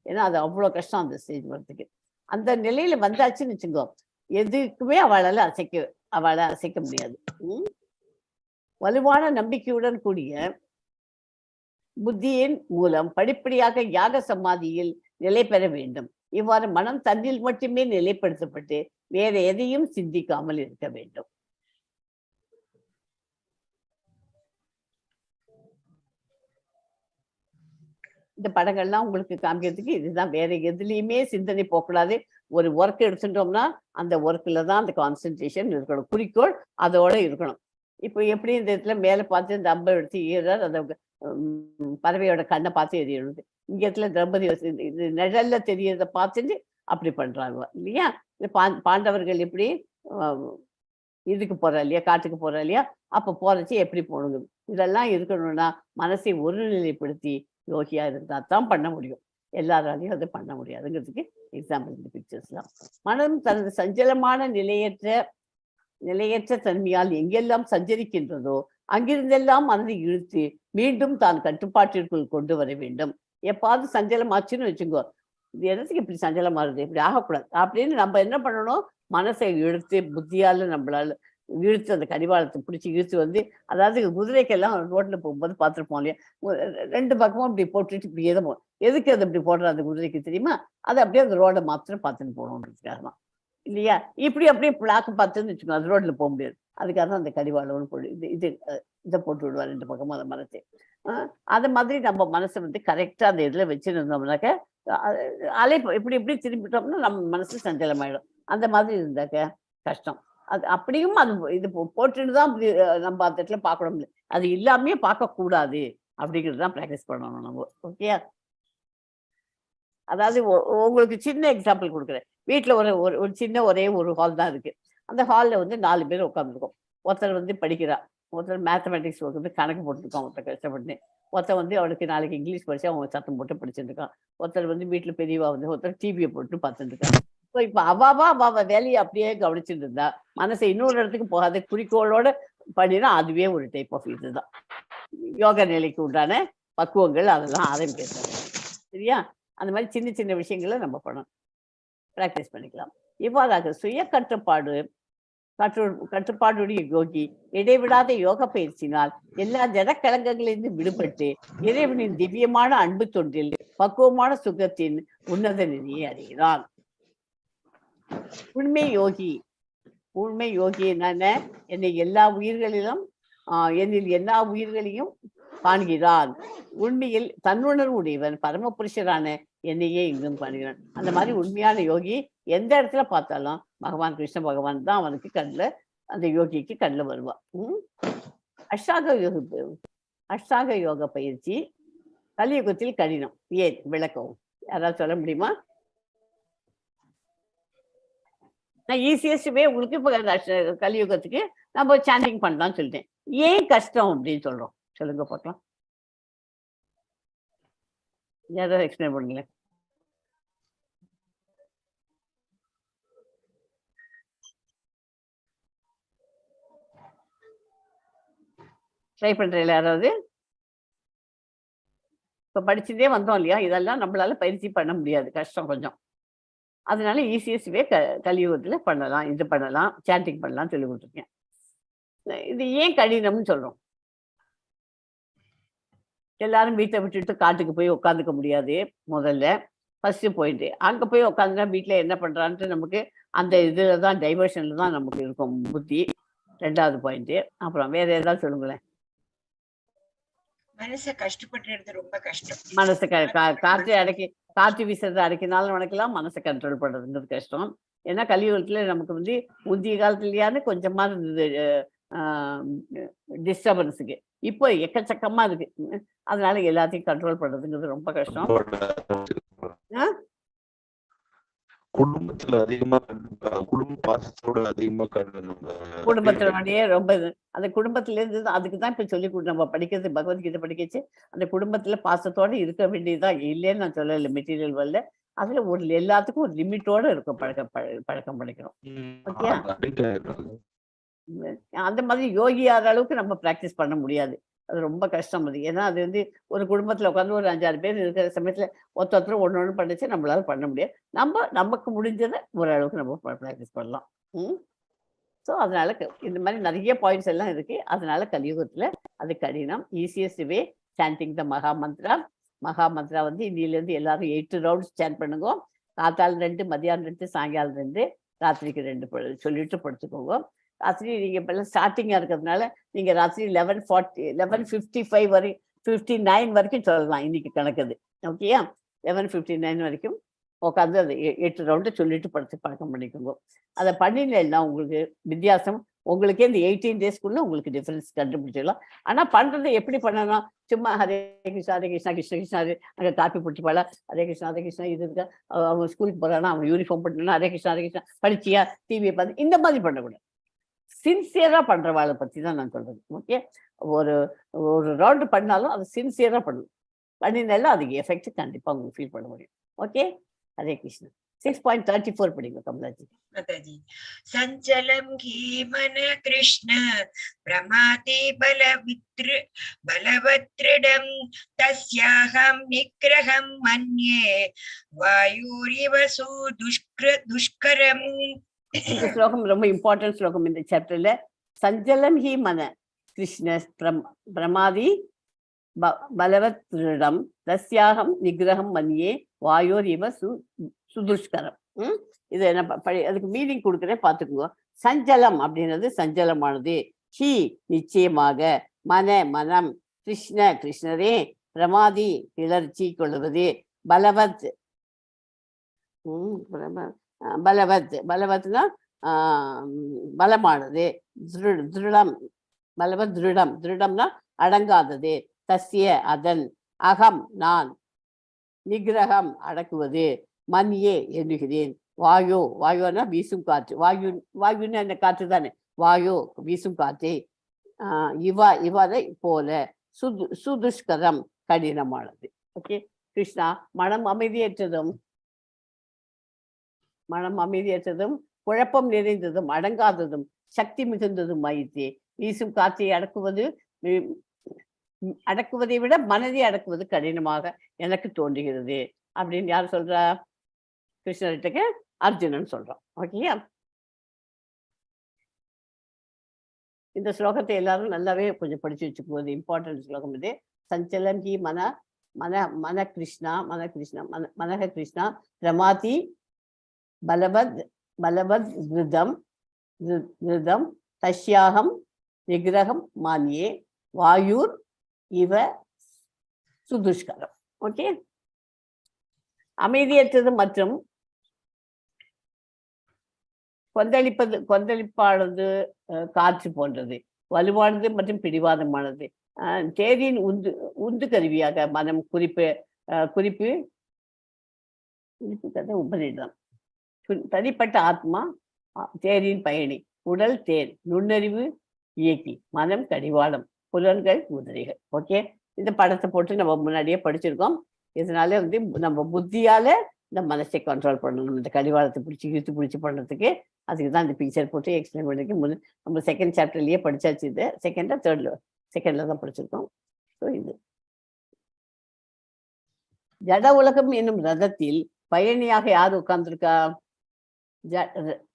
ஏன்னா அது அவ்வளோ கஷ்டம் அந்த ஸ்டேஜ் வரதுக்கு. அந்த நிலையில வந்தாச்சுன்னு வச்சுக்கோ, எதுக்குமே அவளால அசைக்க முடியாது. வலுவான நம்பிக்கையுடன் கூடிய புத்தியின் மூலம் படிப்படியாக யாக சமாதியில் நிலை பெற வேண்டும். இவ்வாறு மனம் தன்னில் மட்டுமே நிலைப்படுத்தப்பட்டு வேற எதையும் சிந்திக்காமல் இருக்க வேண்டும். இந்த படங்கள்லாம் உங்களுக்கு காமிக்கிறதுக்கு இதுதான். வேற எதுலையுமே சிந்தனை போகக்கூடாது. ஒரு ஒர்க் எடுத்துட்டோம்னா அந்த ஒர்க்ல தான் அந்த கான்சென்ட்ரேஷன் இருக்கணும். குறிக்கோள் அதோட இருக்கணும். இப்போ எப்படி இந்த இடத்துல மேல பார்த்து இந்த அம்பை எடுத்து ஏறார், அந்த பறவையோட கண்ணை பார்த்து எறியறது. இங்க இடத்துல திரௌபதி இது நிழல்ல தெரியறத பார்த்துட்டு அப்படி பண்றாங்க இல்லையா? பாண்டவர்கள் எப்படி இதுக்கு போறா இல்லையா, காட்டுக்கு போறா இல்லையா, அப்ப போறச்சு எப்படி போகணுங்க. இதெல்லாம் இருக்கணும்னா மனசை ஒருநிலைப்படுத்தி யோகியா இருந்தா தான் பண்ண முடியும். எல்லாராலையும் அதை பண்ண முடியாதுங்கிறதுக்கு எக்ஸாம்பிள் இந்த பிக்சர்ஸ்லாம். மனம் தனது சஞ்சலமான நிலையற்ற தன்மையால் எங்கெல்லாம் சஞ்சரிக்கின்றதோ அங்கிருந்தெல்லாம் மனதை இழுத்து மீண்டும் தான் கட்டுப்பாட்டிற்குள் கொண்டு வர வேண்டும். எப்பாவது சஞ்சலம் ஆச்சுன்னு வச்சுக்கோ, இது இடத்துக்கு இப்படி சஞ்சலம் ஆகுது, இப்படி ஆகக்கூடாது அப்படின்னு நம்ம என்ன பண்ணணும், மனசை இழுத்து புத்தியால நம்மளால இழுத்து அந்த கடிவாளத்தை பிடிச்சி இழுத்து வந்து, அதாவது குதிரைக்கெல்லாம் ரோட்ல போகும்போது பார்த்துருப்போம் இல்லையா, 2 பக்கமும் இப்படி போட்டுட்டு இப்படி எதுவும் எதுக்கு அது இப்படி போடுற அந்த குதிரைக்கு தெரியுமா? அது அப்படியே அந்த ரோடை மாத்திரம் பார்த்துட்டு போகணுன்றதுக்காக தான் இல்லையா? இப்படி அப்படியே பிளாக் பார்த்துன்னு வச்சுக்கோங்க, அது ரோட்ல போக முடியாது. அதுக்காக தான் அந்த கடிவாளம்னு போடு இதை போட்டு விடுவார் 2 பக்கமும் அந்த மனத்தை. அது மாதிரி நம்ம மனசை வந்து கரெக்டா அந்த இதுல வச்சுருந்தோம்னாக்க இப்படி இப்படி திரும்பிட்டோம்னா நம்ம மனசு சஞ்சலமாயிடும். அந்த மாதிரி இருந்தாக்க கஷ்டம். அது அப்படியும் அது இது போட்டுட்டு தான் நம்ம அந்த இடத்துல பார்க்கணும். அது இல்லாமே பார்க்கக்கூடாது அப்படிங்கிறது தான் ப்ராக்டிஸ் பண்ணணும் நம்ம. ஓகே? அதாவது உங்களுக்கு சின்ன எக்ஸாம்பிள் கொடுக்குறேன். வீட்டில் ஒரு சின்ன ஒரே ஒரு ஹால் தான் இருக்கு. அந்த ஹாலில் வந்து 4 பேர் உட்காந்துருக்கோம். ஒருத்தர் வந்து படிக்கிறா, ஒருத்தர் மேத்தமெட்டிக்ஸ் வந்து கணக்கு போட்டுருக்கான், ஒருத்தர் கஷ்டப்பட்டு, ஒருத்தர் வந்து அவளுக்கு நாளைக்கு இங்கிலீஷ் படிச்சு அவங்க சத்தம் போட்டு படிச்சுட்டு இருக்கான், ஒருத்தர் வந்து வீட்டில் பெரியவா வந்து ஒருத்தர் டிவியை போட்டு பார்த்துட்டு இருக்காங்க. ஸோ இப்போ அவ வேலையை அப்படியே கவனிச்சுட்டு இருந்தா மனசை இன்னொரு இடத்துக்கு போகாத குறிக்கோளோட பண்ணினா அதுவே ஒரு டைப் ஆஃப் இதுதான் யோகா நிலைக்கு உண்டான பக்குவங்கள். அதெல்லாம் ஆரம்பிக்கிறது சரியா? அந்த மாதிரி சின்ன சின்ன விஷயங்களை நம்ம பண்ணணும், ப்ராக்டிஸ் பண்ணிக்கலாம். இவ்வாறாக சுய கட்டுப்பாடுடைய யோகி இடைவிடாத யோக பயிற்சினால் எல்லா ஜடக்கலங்களிலிருந்து விடுபட்டு இறைவனின் திவ்யமான அன்பு தொண்டில் பக்குவமான சுகத்தின் உன்னத நிலையை அடைகிறான். உண்மை யோகி என்னென்ன? என்னில் எல்லா உயிர்களையும் காண்கிறான். உண்மையில் தன்னுணர்வு உடையவன் பரமபுருஷரான என்னையே இங்கும் காண்கிறான். அந்த மாதிரி உண்மையான யோகி எந்த இடத்துல பார்த்தாலும் பகவான் கிருஷ்ண பகவான் தான் அவனுக்கு கண்ணில் அந்த யோகிக்கு கண்ணில் வருவா. அஷ்டாங்க யோக பயிற்சி கலியுகத்தில் கடினம். ஏன் விளக்கவும் யாராவது சொல்ல முடியுமா? நான் ஈஸியஸ்ட் உங்களுக்கு இப்போ கலியுகத்துக்கு நம்ம சாண்டிங் பண்ணலாம்னு சொல்லிட்டேன். ஏன் கஷ்டம் அப்படின்னு சொல்றோம் சொல்லுங்க பார்க்கலாம். யாராவது எக்ஸ்பிளைன் பண்ணுங்களேன். ட்ரை பண்றீங்களா யாராவது? இப்போ படிச்சுட்டே வந்தோம் இல்லையா, இதெல்லாம் நம்மளால பயிற்சி பண்ண முடியாது, கஷ்டம் கொஞ்சம். அதனால ஈஸியஸ்ட்வே கலியுகத்தில் பண்ணலாம், இது பண்ணலாம், சாண்டிங் பண்ணலாம் சொல்லி கொடுத்துருக்கேன். இது ஏன் கடினம்னு சொல்றோம்? எல்லாரும் வீட்டை விட்டுட்டு காட்டுக்கு போய் உட்காந்துக்க முடியாது. முதல்ல ஃபர்ஸ்ட் பாயிண்ட், அங்கே போய் உட்காந்துனா வீட்டில் என்ன பண்றான்ட்டு நமக்கு அந்த இதில் தான் டைவர்ஷன்ல தான் நமக்கு இருக்கும் புத்தி. ரெண்டாவது பாயிண்ட். அப்புறம் வேற ஏதாவது சொல்லுங்களேன். மனசை கஷ்டப்பட்டு ரொம்ப கஷ்டம். மனசை காற்று வீசுறது அடக்கினாலும் உனக்கெல்லாம் மனசை கண்ட்ரோல் பண்றதுங்கிறது கஷ்டம். ஏன்னா கலியுகத்துல நமக்கு முந்தைய காலத்துலயாவது கொஞ்சமா இருந்தது டிஸ்டர்பன்ஸுக்கு. இப்போ எக்கச்சக்கமா இருக்கு. அதனால எல்லாத்தையும் கண்ட்ரோல் பண்றதுங்கிறது ரொம்ப கஷ்டம். குடும்பத்துல அதிகமா குடும்ப பாசத்தோட அதிகமா குடும்பத்தினுடைய ரொம்ப அந்த குடும்பத்துல இருந்து அதுக்குதான் இப்ப சொல்லி நம்ம படிக்கிறது, பகவத்கீதை படிக்கச்சு அந்த குடும்பத்துல பாசத்தோட இருக்க வேண்டியதுதான். இல்லைன்னு நான் சொல்லல, மெட்டீரியல் வரல. அதுல ஒரு எல்லாத்துக்கும் ஒரு லிமிட்டோட இருக்கும் பழக்கம் பண்ணிக்கிறோம். ஓகே, அந்த மாதிரி யோகி ஆகிற அளவுக்கு நம்ம பிராக்டிஸ் பண்ண முடியாது. அது ரொம்ப கஷ்டம். அது ஏன்னா அது ஒரு குடும்பத்துல உட்காந்து ஒரு 5-6 பேர் இருக்கிற சமயத்துல ஒருத்தர் ஒன்று பண்ணிச்சு நம்மளால பண்ண முடியாது. நமக்கு முடிஞ்சதை ஓரளவுக்கு நம்ம ப்ராக்டிஸ் பண்ணலாம். ஸோ அதனால இந்த மாதிரி நிறைய பாயிண்ட்ஸ் எல்லாம் இருக்கு. அதனால கலியுகத்துல அது கடினம். ஈஸியஸ்ட் வே சாண்டிங் த மகா மந்த்ரா. மகா மந்த்ரா இன்னிலேருந்து எல்லாரும் 8 ரவுண்ட்ஸ் சாண்ட் பண்ணுங்க. காத்தால் 2, மதியானம் 2, சாயங்காலம் 2, ராத்திரிக்கு 2 சொல்லிட்டு படுத்துக்கோங்க. ராத்திரி நீங்க இப்பெல்லாம் ஸ்டார்டிங்கா இருக்கிறதுனால நீங்க ராத்திரி 11:55 வரை 59 வரைக்கும் சொல்லலாம். இன்னைக்கு கணக்குது. ஓகேயா, 11:59 வரைக்கும் உட்காந்து அதை 8 ரவுண்டு சொல்லிட்டு பழக்கம் பண்ணிக்கோங்க. அதை பண்ணினா உங்களுக்கு வித்தியாசம் உங்களுக்கே இந்த 18 டேஸ்க்குள்ள உங்களுக்கு டிஃபரன்ஸ் கண்டுபிடிச்சிடலாம். ஆனா பண்றது எப்படி பண்ணணும்? சும்மா ஹரே கிருஷ்ணா ஹரே கிருஷ்ணா கிருஷ்ண கிருஷ்ணா அங்கே காப்பி பிடிச்சிப்பாளா, ஹரே கிருஷ்ணா ஹரே கிருஷ்ணா இது இருக்கா, அவங்க ஸ்கூலுக்கு போறானா, அவங்க யூனிஃபார்ம் போட்டுனா ஹரே கிருஷ்ணா படிச்சியா, டிவியை பார்த்து, இந்த மாதிரி பண்ணக்கூடாது. சின்சியரா பண்றவாளை பத்தி தான் நான் சொல்றது. ஓகே, ஒரு ரவுண்டு பண்ணாலும் அது சின்சியரா பண்ணணும். பண்ணினாலும் அதுக்கு எஃபெக்ட் கண்டிப்பா உங்களுக்கு ஃபீல் பண்ண முடியும். ஓகே, ஹரே கிருஷ்ணா. 6.34 படிங்க கமலாஜி. மாதாஜி. சஞ்சலம் கி மன கிருஷ்ண பிரமாதி பலவத்ரிடம் தஸ்யாஹம் நிக்ரஹம் மன்யே வாயுரிவ துஷ்கரம். இந்த ஸ்லோகம் ரொம்ப இம்பார்ட்டன்ட் ஸ்லோகம் இந்த சாப்டர்ல. சஞ்சலம் ஹி மன கிருஷ்ண பிரமாதி பலவத் திருடம் தஸ்யாகம் நிகிரகம் மன்யே வாயோர் இவ சுதுஷ்கரம். இது என்ன அதுக்கு மீனிங் கொடுக்குறேன் பார்த்துக்குங்க. சஞ்சலம் அப்படின்றது சஞ்சலமானது, ஹி நிச்சயமாக, மனம், கிருஷ்ணரே, பிரமாதி கிளர்ச்சி கொள்வது, பலவத்னா பலமானது, திருடம் திருடம்னா அடங்காதது, தஸ்ய அதன், அகம் நான், நிகிரகம் அடக்குவது, மன்யே எண்ணுகிறேன், வாயுனா வீசும் காற்று, வாயுன்னு அந்த காற்று தானே, வாயு வீசும் காற்று, இவரை போல சுதுஷ்கரம் கடினமானது. ஓகே, கிருஷ்ணா மனம் அமைதியற்றதும் குழப்பம் நிறைந்ததும் அடங்காததும் சக்தி மிகுந்ததும் ஆயிற்று. வீசும் காற்றை அடக்குவதை விட மனதை அடக்குவது கடினமாக எனக்கு தோன்றுகிறது அப்படின்னு யார் சொல்றா? கிருஷ்ணர்கிட்ட அர்ஜுனன் சொல்றான். ஓகேயா, இந்த ஸ்லோகத்தை எல்லாரும் நல்லாவே கொஞ்சம் படிச்சு வச்சுக்குவது இம்பார்ட்டன்ட் ஸ்லோகம் இது. சஞ்சலம் ஹி மன கிருஷ்ணா மனக கிருஷ்ணா பிரமாதி பலவத் கிருதம் தஸ்யாகம் நிகிரகம் மான்யே வாயுர் இவ சுதுஷ்கரம். ஓகே, அமைதியற்றது மற்றும் கொந்தளிப்பானது காற்று போன்றது, வலுவானது மற்றும் பிடிவாதமானது. தேரியின் உந்து கருவியாக மனம் குறிப்பு கதை உபநிடம். தனிப்பட்ட ஆத்மா தேரின் பயணி, உடல் தேர், நுண்ணறிவு இயக்கி, மனம் கடிவாளம், புலன்கள் குதிரைகள். ஓகே, இந்த படத்தை போட்டு நம்ம முன்னாடியே படிச்சிருக்கோம். இதனால நம்ம புத்தியால இந்த மனசை கண்ட்ரோல் பண்ணணும். இந்த கடிவாளத்தை பிடிச்சி பண்றதுக்கு அதுக்கு தான் இந்த பிக்சர் போட்டு எக்ஸ்பிளைன் பண்ணிருக்கு. நம்ம செகண்ட் சாப்டர்லயே படிச்சாச்சு. இது செகண்ட்ல தான் படிச்சிருக்கோம். ஸோ இது ஜட உலகம் என்னும் ரதத்தில் பயணியாக யார் உட்கார்ந்துருக்கா?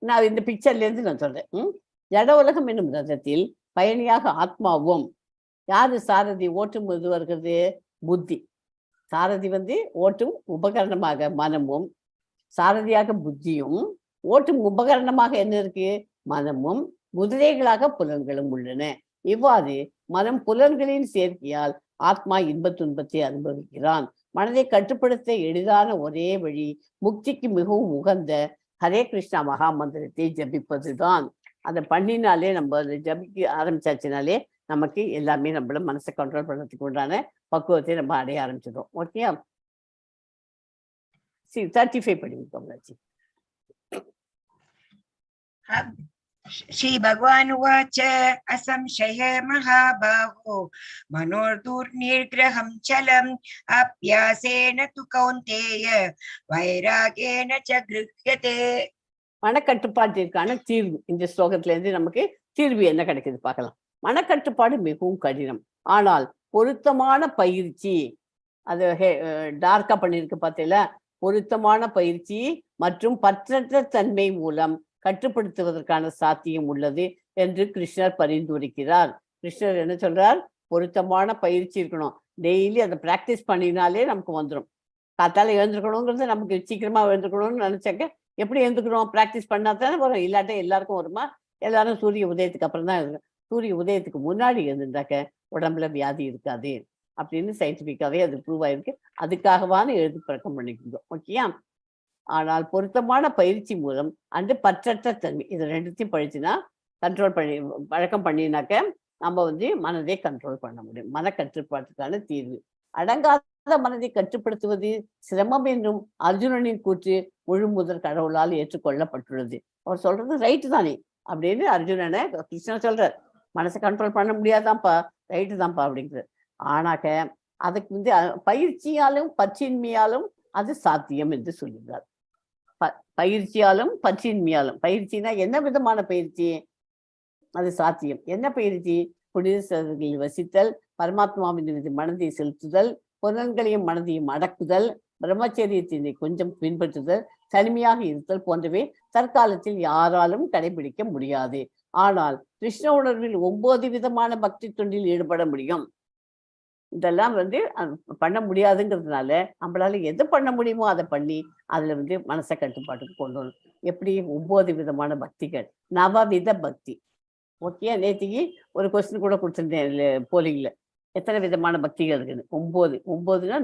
நான் இந்த பிக்சர்ல இருந்து நான் சொல்றேன். ஜட உலகம் என்னும் ரதத்தில் பயணியாக ஆத்மாவும், யாரு சாரதி? ஓட்டும் இது வருகிறது புத்தி. சாரதி ஓட்டும் உபகரணமாக மனமும், சாரதியாக புத்தியும், ஓட்டும் உபகரணமாக என்ன இருக்கு? மனமும், குதிரைகளாக புலன்களும் உள்ளன. இவ்வாறு மனம் புலன்களின் சேர்க்கையால் ஆத்மா இன்பத் துன்பத்தை அனுபவிக்கிறான். மனதை கட்டுப்படுத்த எளிதான ஒரே வழி முக்திக்கு மிகவும் உகந்த ஹரே கிருஷ்ணா மகா மந்திரத்தை ஜபிப்பதுதான். அதை பண்ணினாலே, நம்ம ஜபிக்க ஆரம்பிச்சாச்சுனாலே நமக்கு எல்லாமே நம்மள மனசை கண்ட்ரோல் பண்ணுறதுக்கு உண்டான பக்குவத்தை நம்ம அடைய ஆரம்பிச்சிடும். ஓகே, 35 படிக்கோங்க. श्री भगवान उवाच असंशय महाबाहो मनोर्दुर्निग्रहं चलम् अभ्यासेन तु कौन्तेय वैरागेन च गृह्यते. மனக்கட்டுப்பாட்டிற்கான தீர்வு இந்த ஸ்லோகத்துல இருந்து நமக்கு தீர்வு என்ன கிடைக்குது பார்க்கலாம். மனக்கட்டுப்பாடு மிகவும் கடினம், ஆனால் பொருத்தமான பயிற்சி, அது டார்க்கா பண்ணிருக்கு பார்த்தீங்களா, பொருத்தமான பயிற்சி மற்றும் பற்றற்ற தன்மை மூலம் கட்டுப்படுத்துவதற்கான சாத்தியம் உள்ளது என்று கிருஷ்ணர் பரிந்துரைக்கிறார். கிருஷ்ணர் என்ன சொல்றார்? பொருத்தமான பயிற்சி இருக்கணும். டெய்லி அதை பிராக்டிஸ் பண்ணினாலே நமக்கு வந்துடும். காத்தால எழுந்துக்கணுங்கிறது நமக்கு சீக்கிரமா எழுந்துக்கணும்னு நினைச்சாக்க எப்படி எழுந்துக்கணும்? பிராக்டிஸ் பண்ணா தானே வரும். இல்லாட்ட எல்லாருக்கும் வருமா? எல்லாரும் சூரிய உதயத்துக்கு அப்புறம் தான் இருக்கும். சூரிய உதயத்துக்கு முன்னாடி எழுந்துட்டாக்க உடம்புல வியாதி இருக்காது அப்படின்னு சயின்டிபிக்காவே அது ப்ரூவ் ஆயிருக்கு. அதுக்காகவான எழுதி பழக்கம் பண்ணிக்கணும். ஓகேயா? ஆனால் பொருத்தமான பயிற்சி மூலம் அந்த பற்றற்ற தன்மை, இது ரெண்டுத்தையும் படிச்சுன்னா கண்ட்ரோல் பண்ணி பழக்கம் பண்ணினாக்க நம்ம மனதை கண்ட்ரோல் பண்ண முடியும். மன கட்டுப்பாட்டுக்கான தீர்வு. அடங்காத மனதை கட்டுப்படுத்துவது சிரமம் என்றும் அர்ஜுனனின் கூற்று முழு முதற் கடவுளால் ஏற்றுக்கொள்ளப்பட்டுள்ளது. அவர் சொல்றது ரைட்டு தானே அப்படின்னு அர்ஜுனனை கிருஷ்ணன் சொல்றார். மனசை கண்ட்ரோல் பண்ண முடியாதான்ப்பா, ரைட்டு தான்ப்பா அப்படிங்கிறார். ஆனாக்க அதுக்கு பயிற்சியாலும் பற்றின்மையாலும் அது சாத்தியம் என்று சொல்லுகிறார். பயிற்சியாலும் பற்றின்மையாலும். பயிற்சினா என்ன விதமான பயிற்சி? அது சாத்தியம். என்ன பயிற்சி? புனிதர்களில் வசித்தல், பரமாத்மாவின் மீது மனதை செலுத்துதல், புலன்களையும் மனதையும் அடக்குதல், பிரம்மச்சரியத்தினை கொஞ்சம் பின்பற்றுதல், தனிமையாக இருத்தல் போன்றவை தற்காலத்தில் யாராலும் கடைபிடிக்க முடியாது. ஆனால் கிருஷ்ண உணர்வில் 9 விதமான பக்தி தொண்டில் ஈடுபட முடியும். இதெல்லாம் பண்ண முடியாதுங்கிறதுனால நம்மளால எது பண்ண முடியுமோ அதை பண்ணி அதுல மனசை கட்டுப்பாட்டுக்கு கொண்டு வரணும். எப்படி? 9 விதமான பக்திகள், நவவித பக்தி. ஓகே, நேற்றுக்கு ஒரு கொஸ்டின் கூட கொடுத்துருந்தேன் போலிங்ல. எத்தனை விதமான பக்திகள் இருக்குது? 9. 9னா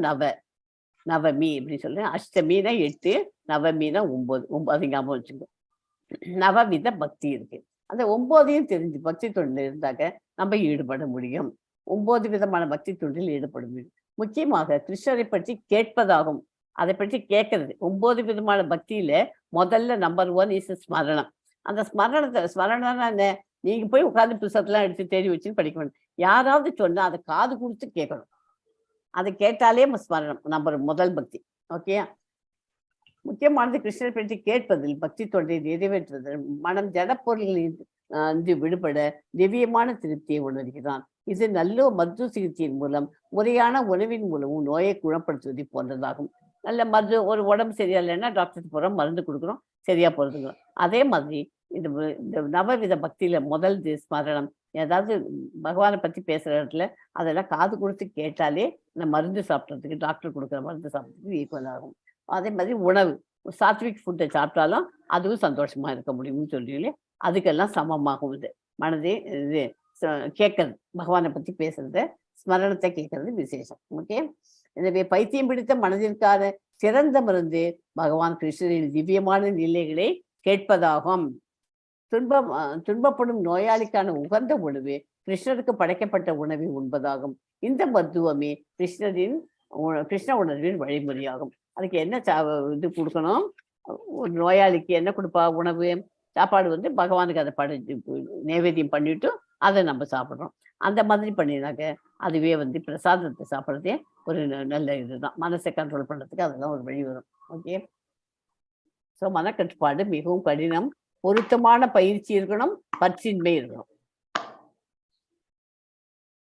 நவமி அப்படின்னு சொல்றேன். அஷ்டமினா 8, நவமினா 9. அது ஞாபகம் வச்சுக்கோ. நவவித பக்தி இருக்கு. அந்த 9ஐயும் தெரிஞ்சு பக்தி தொண்டில் இருந்தாக்க நம்ம ஈடுபட முடியும். 9 விதமான பக்தி தொண்டில் ஈடுபட முடியும். முக்கியமாக கிருஷ்ணரை பற்றி கேட்பதாகும். அதை பற்றி கேட்கறது. 9 விதமான பக்தியில முதல்ல நம்பர் 1 இஸ் ஸ்மரணம். அந்த ஸ்மரணம்னா என்ன? நீங்க போய் உட்காந்து புத்தகத்தெல்லாம் எடுத்து தேடி வச்சு படிக்க வேணும். யாராவது சொன்னா அதை காது கொடுத்து கேட்கணும். அதை கேட்டாலே ஸ்மரணம் முதல் பக்தி. ஓகே, முக்கியமானது கிருஷ்ணரை பற்றி கேட்பதில் பக்தி தொண்டை நிறைவேற்றுவதில் மனம் ஜடப்பொருளில் விடுபட திவ்யமான திருப்தியை உணர்கிறான். இது நல்ல மருத்துவ சிகிச்சையின் மூலம், முறையான உணவின் மூலமும் நோயை குணப்படுத்துவதை போன்றதாகும். நல்ல மருந்து, ஒரு உடம்பு சரியா இல்லைன்னா டாக்டருக்கு போகிறோம், மருந்து கொடுக்குறோம், சரியா போகிறதுங்க. அதே மாதிரி இந்த நவவித பக்தியில முதல் ஸ்மரணம். ஏதாவது பகவானை பத்தி பேசுற இடத்துல அதெல்லாம் காது கொடுத்து கேட்டாலே இந்த மருந்து சாப்பிட்றதுக்கு, டாக்டர் கொடுக்குற மருந்து சாப்பிட்றதுக்கு ஈக்குவல் ஆகும். அதே மாதிரி உணவு, சாத்விக் ஃபுட்டை சாப்பிட்டாலும் அதுவும் சந்தோஷமா இருக்க முடியும்னு சொல்றீங்களே, அதுக்கெல்லாம் சமமாகும். இது மனதே இது கேட்கறது, பகவானை பத்தி பேசுறது, ஸ்மரணத்தை கேட்கறது விசேஷம். ஓகே, எனவே பைத்தியம் பிடித்த மனதிற்கான சிறந்த மருந்து பகவான் கிருஷ்ணரின் திவ்யமான நிலைகளை கேட்பதாகும். துன்பப்படும் நோயாளிக்கான உகந்த உணவு கிருஷ்ணருக்கு படைக்கப்பட்ட உணவை உண்பதாகும். இந்த மருத்துவமே கிருஷ்ண உணர்வின் வழிமுறையாகும். அதுக்கு என்ன இது கொடுக்கணும்? ஒரு நோயாளிக்கு என்ன கொடுப்பா உணவு? சாப்பாடு வந்து பகவானுக்கு அதை நைவேத்தியம் பண்ணிட்டு அதை நம்ம சாப்பிட்றோம். அந்த மாதிரி பண்ணினாக்க அதுவே வந்து பிரசாதத்தை சாப்பிட்றதே ஒரு நல்ல இதுதான். மனசை கண்ட்ரோல் பண்ணுறதுக்கு அதெல்லாம் ஒரு வழி வரும். ஓகே. ஸோ மனக்கட்டுப்பாடு மிகவும் கடினம். பொருத்தமான பயிற்சி இருக்கணும், பற்றின்மை இருக்கணும்.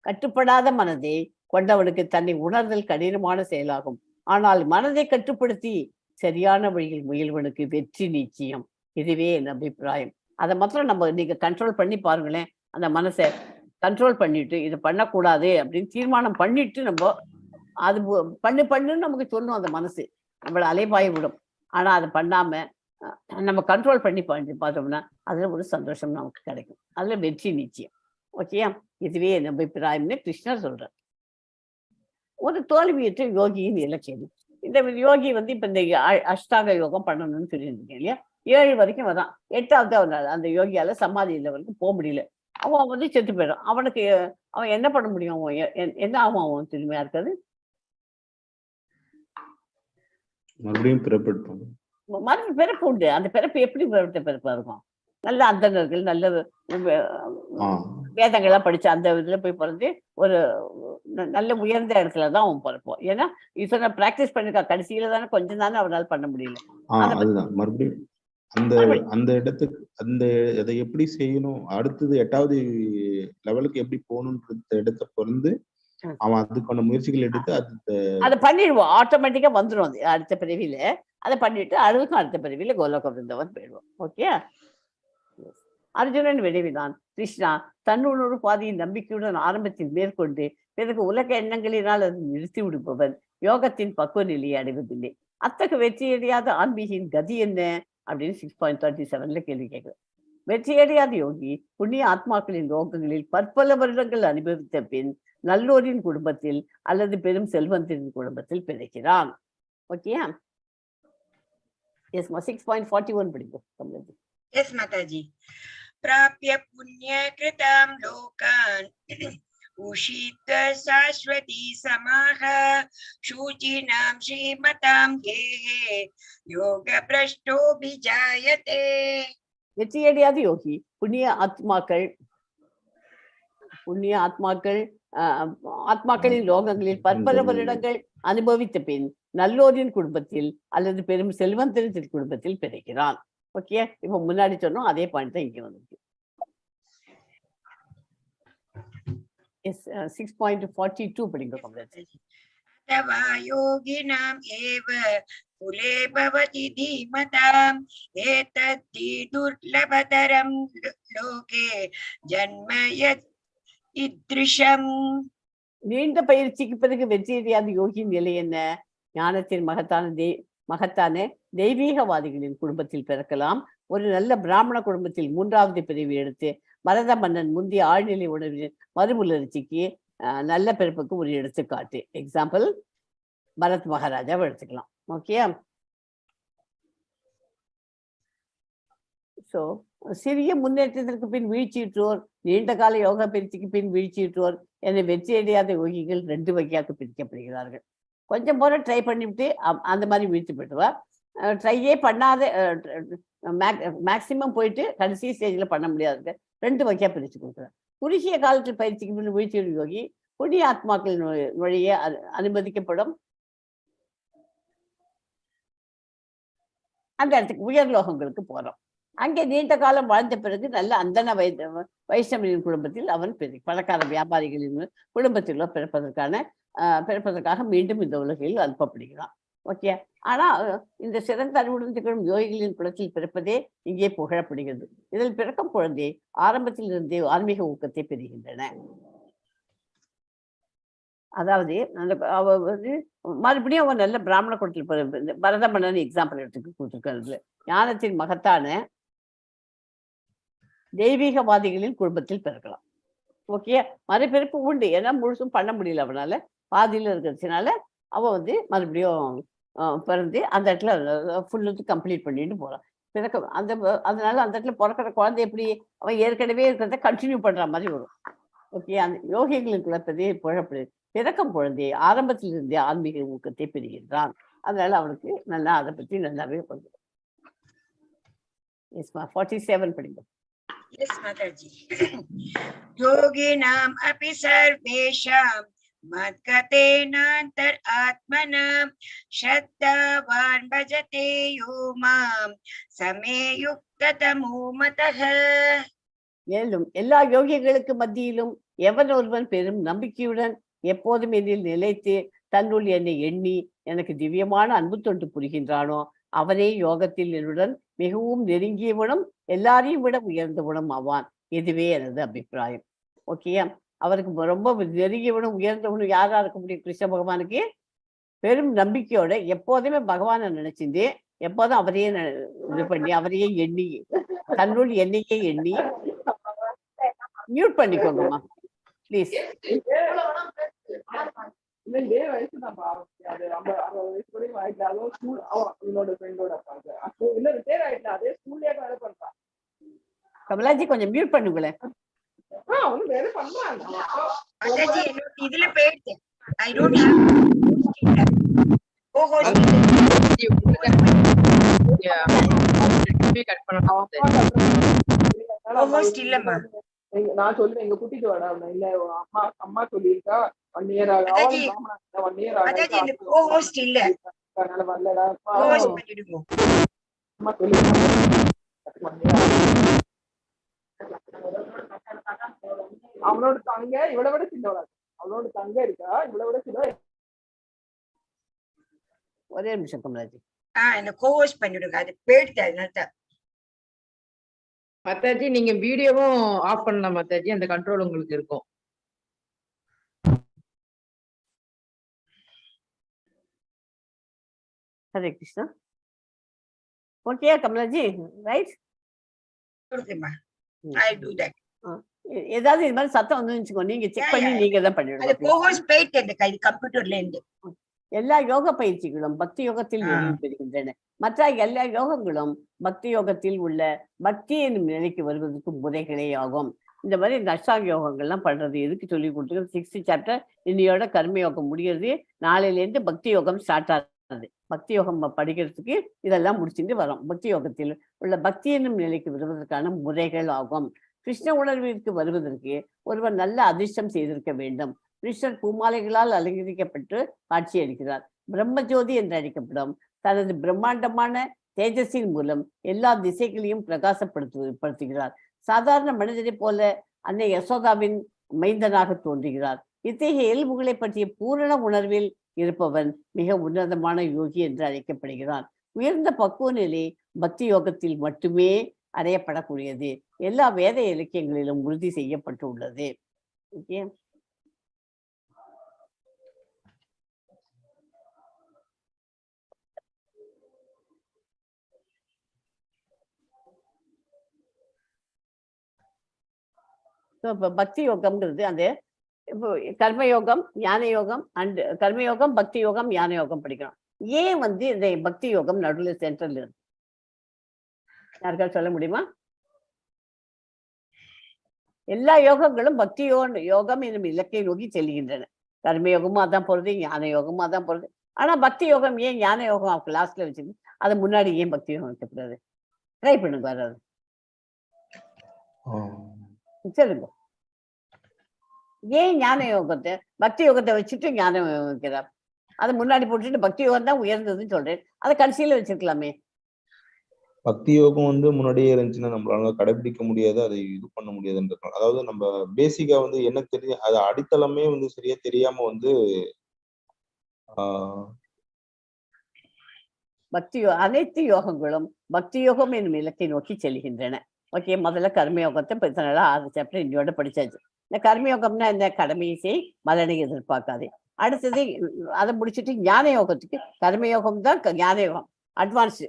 கட்டுப்படாத மனதை கொண்டவனுக்கு தன்னை உணர்தல் கடினமான செயலாகும். ஆனால் மனதை கட்டுப்படுத்தி சரியான வழியில் முயல்வனுக்கு வெற்றி நிச்சயம். இதுவே என் அபிப்பிராயம். அதை மாத்திரம் நீங்க கண்ட்ரோல் பண்ணி பாருங்களேன். அந்த மனசை கண்ட்ரோல் பண்ணிட்டு இதை பண்ணக்கூடாது அப்படின்னு தீர்மானம் பண்ணிட்டு நம்ம அது பண்ணுன்னு நமக்கு சொல்லும். அந்த மனசு நம்மளை அலைபாய விடும். ஆனா அதை பண்ணாம நம்ம கண்ட்ரோல் பண்ணி பார்த்தோம்னா அதுல ஒரு சந்தோஷம் நமக்கு கிடைக்கும். அதுல வெற்றி நிச்சயம். ஓகேயா? இதுவே என் அபிப்பிராயம்னு கிருஷ்ணர் சொல்றார். ஒரு தோல்வியற்ற யோகியின் இலக்கியம். இந்த யோகி வந்து இப்ப இந்த அஷ்டாங்க யோகம் பண்ணணும்னு சொல்லியிருந்தீங்க இல்லையா? 7 வரைக்கும் வரான். 8வது அந்த யோகியால சமாதி லெவலுக்கு போக முடியல. அவன் வந்து செத்து போயிடும். அவன் என்ன பண்ண முடியும்? அவன் என்ன ஆகும்? அவன் திரும்பியா இருக்காது, மறுபடியும் பிறப்பெடுப்பாங்க. மறுபடியும் பிறப்பு உண்டு. அந்த பிறப்பு எப்படி பிறப்பா இருக்கும்? நல்ல அந்தணர்கள், நல்ல வேதங்கள்லாம் படிச்சு அந்த இதுல போய் பிறந்து ஒரு நல்ல உயர்ந்த இடத்துலதான் அவன் பிறப்போம். ஏன்னா இத்தனை பிராக்டிஸ் பண்ணிருக்கா. கடைசியில தானே கொஞ்சம் தானே அவனால் பண்ண முடியல. அதுதான் மறுபடியும் அந்த இடத்துக்கு அதை எப்படி செய்யணும், அடுத்தது 8வது லெவலுக்கு எப்படி போகணும்ன்ற இடத்த பிறந்து அவன் அதுக்கான முயற்சிகள் எடுத்து அதை பண்ணிடுவோம். ஆட்டோமேட்டிக்கா வந்துடும். அது அடுத்த பிறவியில அதை பண்ணிட்டு அதுக்கும் அடுத்த பிறவியில கோலோக விருந்தவன் போயிடுவோம். ஓகே. அர்ஜுனன் விளைவினான். கிருஷ்ணா தன்னுணர்வு பாதையின் நம்பிக்கையுடன் ஆரம்பத்தில் மேற்கொண்டு பிறகு உலக எண்ணங்களினால் அது நிறுத்தி விடுப்பவன் யோகத்தின் பக்குவ நிலையை அடைவதில்லை. அத்தகைய வெற்றியடையாத ஆன்மீகின் கதி என்ன அப்படின்னு 6.37 கேள்வி கேட்கிறேன். வெற்றியடையாத யோகி புண்ணிய ஆத்மாக்களின் யோகங்களில் பற்பல வருடங்கள் அனுபவித்த பின் நல்லோரின் குடும்பத்தில் அல்லது பெரும் செல்வந்தின் குடும்பத்தில் பிறக்கிறான். ஓகேயா? எஸ் 6.41 படிக்கும். எஸ் மாதாஜி. प्राप्य पुण्यकृतां लोकान् उषित शाश्वती समाः शुचिनां श्रीमतां गेहे योग भ्रष्टोऽभिजायते. வெற்றியடையாத யோகி புண்ணிய ஆத்மாக்களின் லோகங்களில் பற்பல வருடங்கள் அனுபவித்த பின் நல்லோரின் குடும்பத்தில் அல்லது பெரும் செல்வந்தரின் குடும்பத்தில் பிறக்கிறான். ஓகே. இப்ப முன்னாடி சொன்னோம் அதே பாயிண்ட் தான் இங்க வந்துருக்கு. 6.42 படிங்க. तवा योगिनाम् एव कुले भवति धीमताम् एतद्धि दुर्लभतरं लोके जन्म ईदृशम्. நீண்ட பயிற்சிக்கு பிறகு வெற்றியடையாத யோகியின் நிலை என்ன? ஞானத்தின் மகத்தான தெய்வீகவாதிகளின் குடும்பத்தில் பிறக்கலாம். ஒரு நல்ல பிராமண குடும்பத்தில் 3வது பிரிவு எடுத்து பரத மன்னன் முந்தைய ஆழ்நிலை உணர்வின் மறுமலர்ச்சிக்கு நல்ல பிறப்புக்கு ஒரு எடுத்துக்காட்டு. எக்ஸாம்பிள் பரத் மகாராஜாவை எடுத்துக்கலாம். ஓகே. ஸோ சிறிய முன்னேற்றத்திற்கு பின் வீழ்ச்சியுற்றோர், நீண்ட கால யோகா பயிற்சிக்கு பின் வீழ்ச்சியுற்றோர் என வெற்றியடையாத யோகிகள் 2 வகையாக பிரிக்கப்படுகிறார்கள். கொஞ்சம் போல ட்ரை பண்ணிவிட்டு அந்த மாதிரி வீழ்ச்சி போயிடுவார். ட்ரையே பண்ணாத மேக்சிமம் போயிட்டு கடைசி ஸ்டேஜில் பண்ண முடியாது. 2 வகையாக பிரித்து கொடுக்குறார். குறுகிய காலத்தில் பயிற்சிக்கு பின் வீழ்ச்சியுடைய யோகி புண்ணிய ஆத்மாக்கள் வழியே அனுமதிக்கப்படும் அந்த இடத்துக்கு உயர்லோகங்களுக்கு போறோம். அங்கே நீண்ட காலம் வாழ்ந்த பிறகு நல்ல அந்தன வைஷ்ணவனின் குடும்பத்தில் அவன் பணக்கார வியாபாரிகளின் குடும்பத்திலோ பிறப்பதற்காக மீண்டும் இந்த உலகில் அனுப்பப்படுகிறான். ஓகே. ஆனா இந்த சிறந்த அறிவுடன் திகழும் யோகிகளின் குலத்தில் பிறப்பதே இங்கே புகழப்படுகிறது. இதில் பிறக்கும் குழந்தை ஆரம்பத்தில் இருந்தே ஆன்மீக ஊக்கத்தை பெறுகின்றன. அதாவது மறுபடியும் அவன் நல்ல பிராமண குலத்தில் பரத மன்னன் எக்ஸாம்பிள் எடுத்துக்கு கொடுத்துருக்கிறது. ஞானத்தின் மகத்தான தெய்வீகவாதிகளின் குடும்பத்தில் பிறக்கலாம். ஓகே. மறுபிறப்பு உண்டு. ஏன்னா முழுசும் பண்ண முடியல அவனால, பாதியில இருக்கிறதுனால அவன் மறுபடியும் பிறந்து அந்த இடத்துல ஃபுல்லு கம்ப்ளீட் பண்ணிட்டு போறான். பிறக்க அதனால அந்த இடத்துல பிறக்கிற குழந்தை எப்படி அவன் ஏற்கனவே இருக்கிறத கண்டினியூ பண்ற மாதிரி வரும். ஓகே, அந்த யோகிகளுக்குள்ள பெரிய குழப்பது பிறக்கும் குழந்தை ஆரம்பத்தில் இருந்தே ஆன்மீக ஊக்கத்தை பெறுகின்றான். அதனால அவனுக்கு நல்லா அதை பற்றி நல்லாவே கொஞ்சம். 47 படிங்க. Yes, Mataji. Yoginam api sarvesham madgatenantar atmanam shraddhavan bhajate yomam sameyuktatamu matah. மேலும் எல்லா யோகிகளுக்கு மத்தியிலும் எவன் ஒருவன் பெரும் நம்பிக்கையுடன் எப்போதும் என்னில் நிலைத்து தன்னுள் என்னை எண்ணி எனக்கு திவ்யமான அன்பு தொண்டு புரிகின்றானோ அவனே யோகத்தில் என்னுடன் மிகவும் நெருங்கியவனும் எல்லாரையும் விட உயர்ந்தவனும் ஆவான். இதுவே எனது அபிப்பிராயம். ஓகேயா, அவருக்கு ரொம்ப நெருங்கியவனும் உயர்ந்தவனும் யாரா இருக்க முடியும்? கிருஷ்ண பகவானுக்கு பெரும் நம்பிக்கையோட எப்போதுமே பகவானை நினைச்சிருந்து எப்போதும் அவரையே இது பண்ணி அவரையே எண்ணி தன்னுள் என்னையே எண்ணி. Mute பண்ணிக்கோங்கம்மா please. கமலாஜி கொஞ்சம் மியூட் பண்ணுங்களேன். இதுல போயிடுச்சு. I don't have co-host இல்லம்மா. நான் சொல்லுவேன் எங்க குட்டிட்டு வாடா இல்ல அம்மா சொல்லிருக்கா 1 year Mataji, இந்த co-host இல்ல. அதனால வரலடா co-host பண்ணிடுங்க. அம்மா சொல்லிருக்கா அவனோட தங்க இவளை விட சின்னவளா அவனோட தங்க இருக்கா இவளை விட சின்ன. ஒரே நிமிஷம் கமலாஜி. என்ன co-host பண்ணிடுங்க. அது போயிடுச்சு அதனால. மத்தாஜி நீங்க வீடியோவும் ஆஃப் பண்ணலாம் மத்தாஜி, அந்த கண்ட்ரோல் உங்களுக்கு இருக்கும். ஹரே கிருஷ்ணா. Okay Kamalaji, right? ஓகேம்மா, I do that. ஏதாவது இது மாதிரி சத்தம் வந்துச்சுக்கோ நீங்க செக் பண்ணி நீங்க தான் பண்ணிடுங்க. co-host போயிட்டு இந்த கம்ப்யூட்டர்ல இருந்து. எல்லா யோக பயிற்சிகளும் பக்தி யோகத்தில் நிறைவு பெறுகின்றன. மற்ற எல்லா யோகங்களும் பக்தி யோகத்தில் உள்ள பக்தி என்னும் நிலைக்கு வருவதற்கு முறைகளே ஆகும். இந்த மாதிரி இந்த அஷ்டாங்க யோகங்கள்லாம் பண்றது எதுக்கு சொல்லி கொடுத்துருக்கு? 6th சாப்டர் இன்னையோட கர்ம யோகம் முடிகிறது. நாளையிலேருந்து பக்தி யோகம் ஸ்டார்ட் ஆகுது. பக்தி யோகம் படிக்கிறதுக்கு இதெல்லாம் முடிச்சுட்டு வரோம். பக்தி யோகத்தில் உள்ள பக்தி என்னும் நிலைக்கு வருவதற்கான முறைகள் ஆகும். கிருஷ்ண உணர்விற்கு வருவதற்கு ஒருவர் நல்ல அதிர்ஷ்டம் செய்திருக்க வேண்டும். கிருஷ்ணர் பூமாலைகளால் அலங்கரிக்கப்பட்டு காட்சி அளிக்கிறார். பிரம்மஜோதி என்று அழைக்கப்படும் தனது பிரம்மாண்டமான தேஜஸின் மூலம் எல்லா திசைகளையும் பிரகாசப்படுத்துகிறார். சாதாரண மனிதரை போல அன்னை யசோதாவின் மைந்தனாக தோன்றுகிறார். இத்தகைய இயல்புகளை பற்றிய பூரண உணர்வில் இருப்பவன் மிக உன்னதமான யோகி என்று அழைக்கப்படுகிறான். உயர்ந்த பக்குவ நிலை பக்தி யோகத்தில் மட்டுமே அடையப்படக்கூடியது. எல்லா வேத இலக்கியங்களிலும் உறுதி செய்யப்பட்டுள்ளது. ஓகே, இப்போ பக்தி யோகம்ங்கிறது அந்த இப்போ கர்மயோகம் ஞான யோகம் அண்ட் கர்மயோகம் பக்தி யோகம் ஞான யோகம் படிக்கிறோம். ஏன் இந்த பக்தி யோகம் நடுவில் சென்ட்ரல் இருக்கு? யாருக்காவது சொல்ல முடியுமா? எல்லா யோகங்களும் பக்தி யோகம் என்னும் இலக்கை நோக்கி செல்கின்றன. கர்மயோகமும் அதான் போறது, ஞான யோகமும் அதான் போறது. ஆனா பக்தி யோகம் ஏன் ஞான யோகம் லாஸ்ட்ல வச்சுருக்கு? அது முன்னாடி ஏன் பக்தி யோகம் வைக்கக்கூடாது? ட்ரை பண்ணுங்க. வராது சொல்லுங்க. ஏன் ஞான யோகத்தை பக்தி யோகத்தை வச்சுட்டு ஞான யோகம் வைக்கிறார்? அதை முன்னாடி போட்டுட்டு பக்தி யோகம் தான் உயர்ந்ததுன்னு சொல்றேன். அதை கடைசியில வச்சிருக்கலாமே. பக்தி யோகம் முன்னாடியே இருந்துச்சுன்னா நம்மளால கடைபிடிக்க முடியாது, அதை இது பண்ண முடியாதுன்றது. அதாவது நம்ம பேசிக்கா என்ன தெரியும், அது அடித்தளமே சரியா தெரியாம பக்தி அனைத்து யோகங்களும் பக்தி யோகம் என்னும் இலக்கை நோக்கி செல்கின்றன. ஓகே, முதல்ல கர்மயோகத்தை 6 சாப்டர் இன்னையோட படிச்சாச்சு. இந்த கர்மயோகம்னா இந்த கடமையை செய் பலனை எதிர்பார்க்காதே. அடுத்தது அதை முடிச்சுட்டு ஞான யோகத்துக்கு கர்மயோகம் தான் ஞான யோகம் அட்வான்ஸ்டு.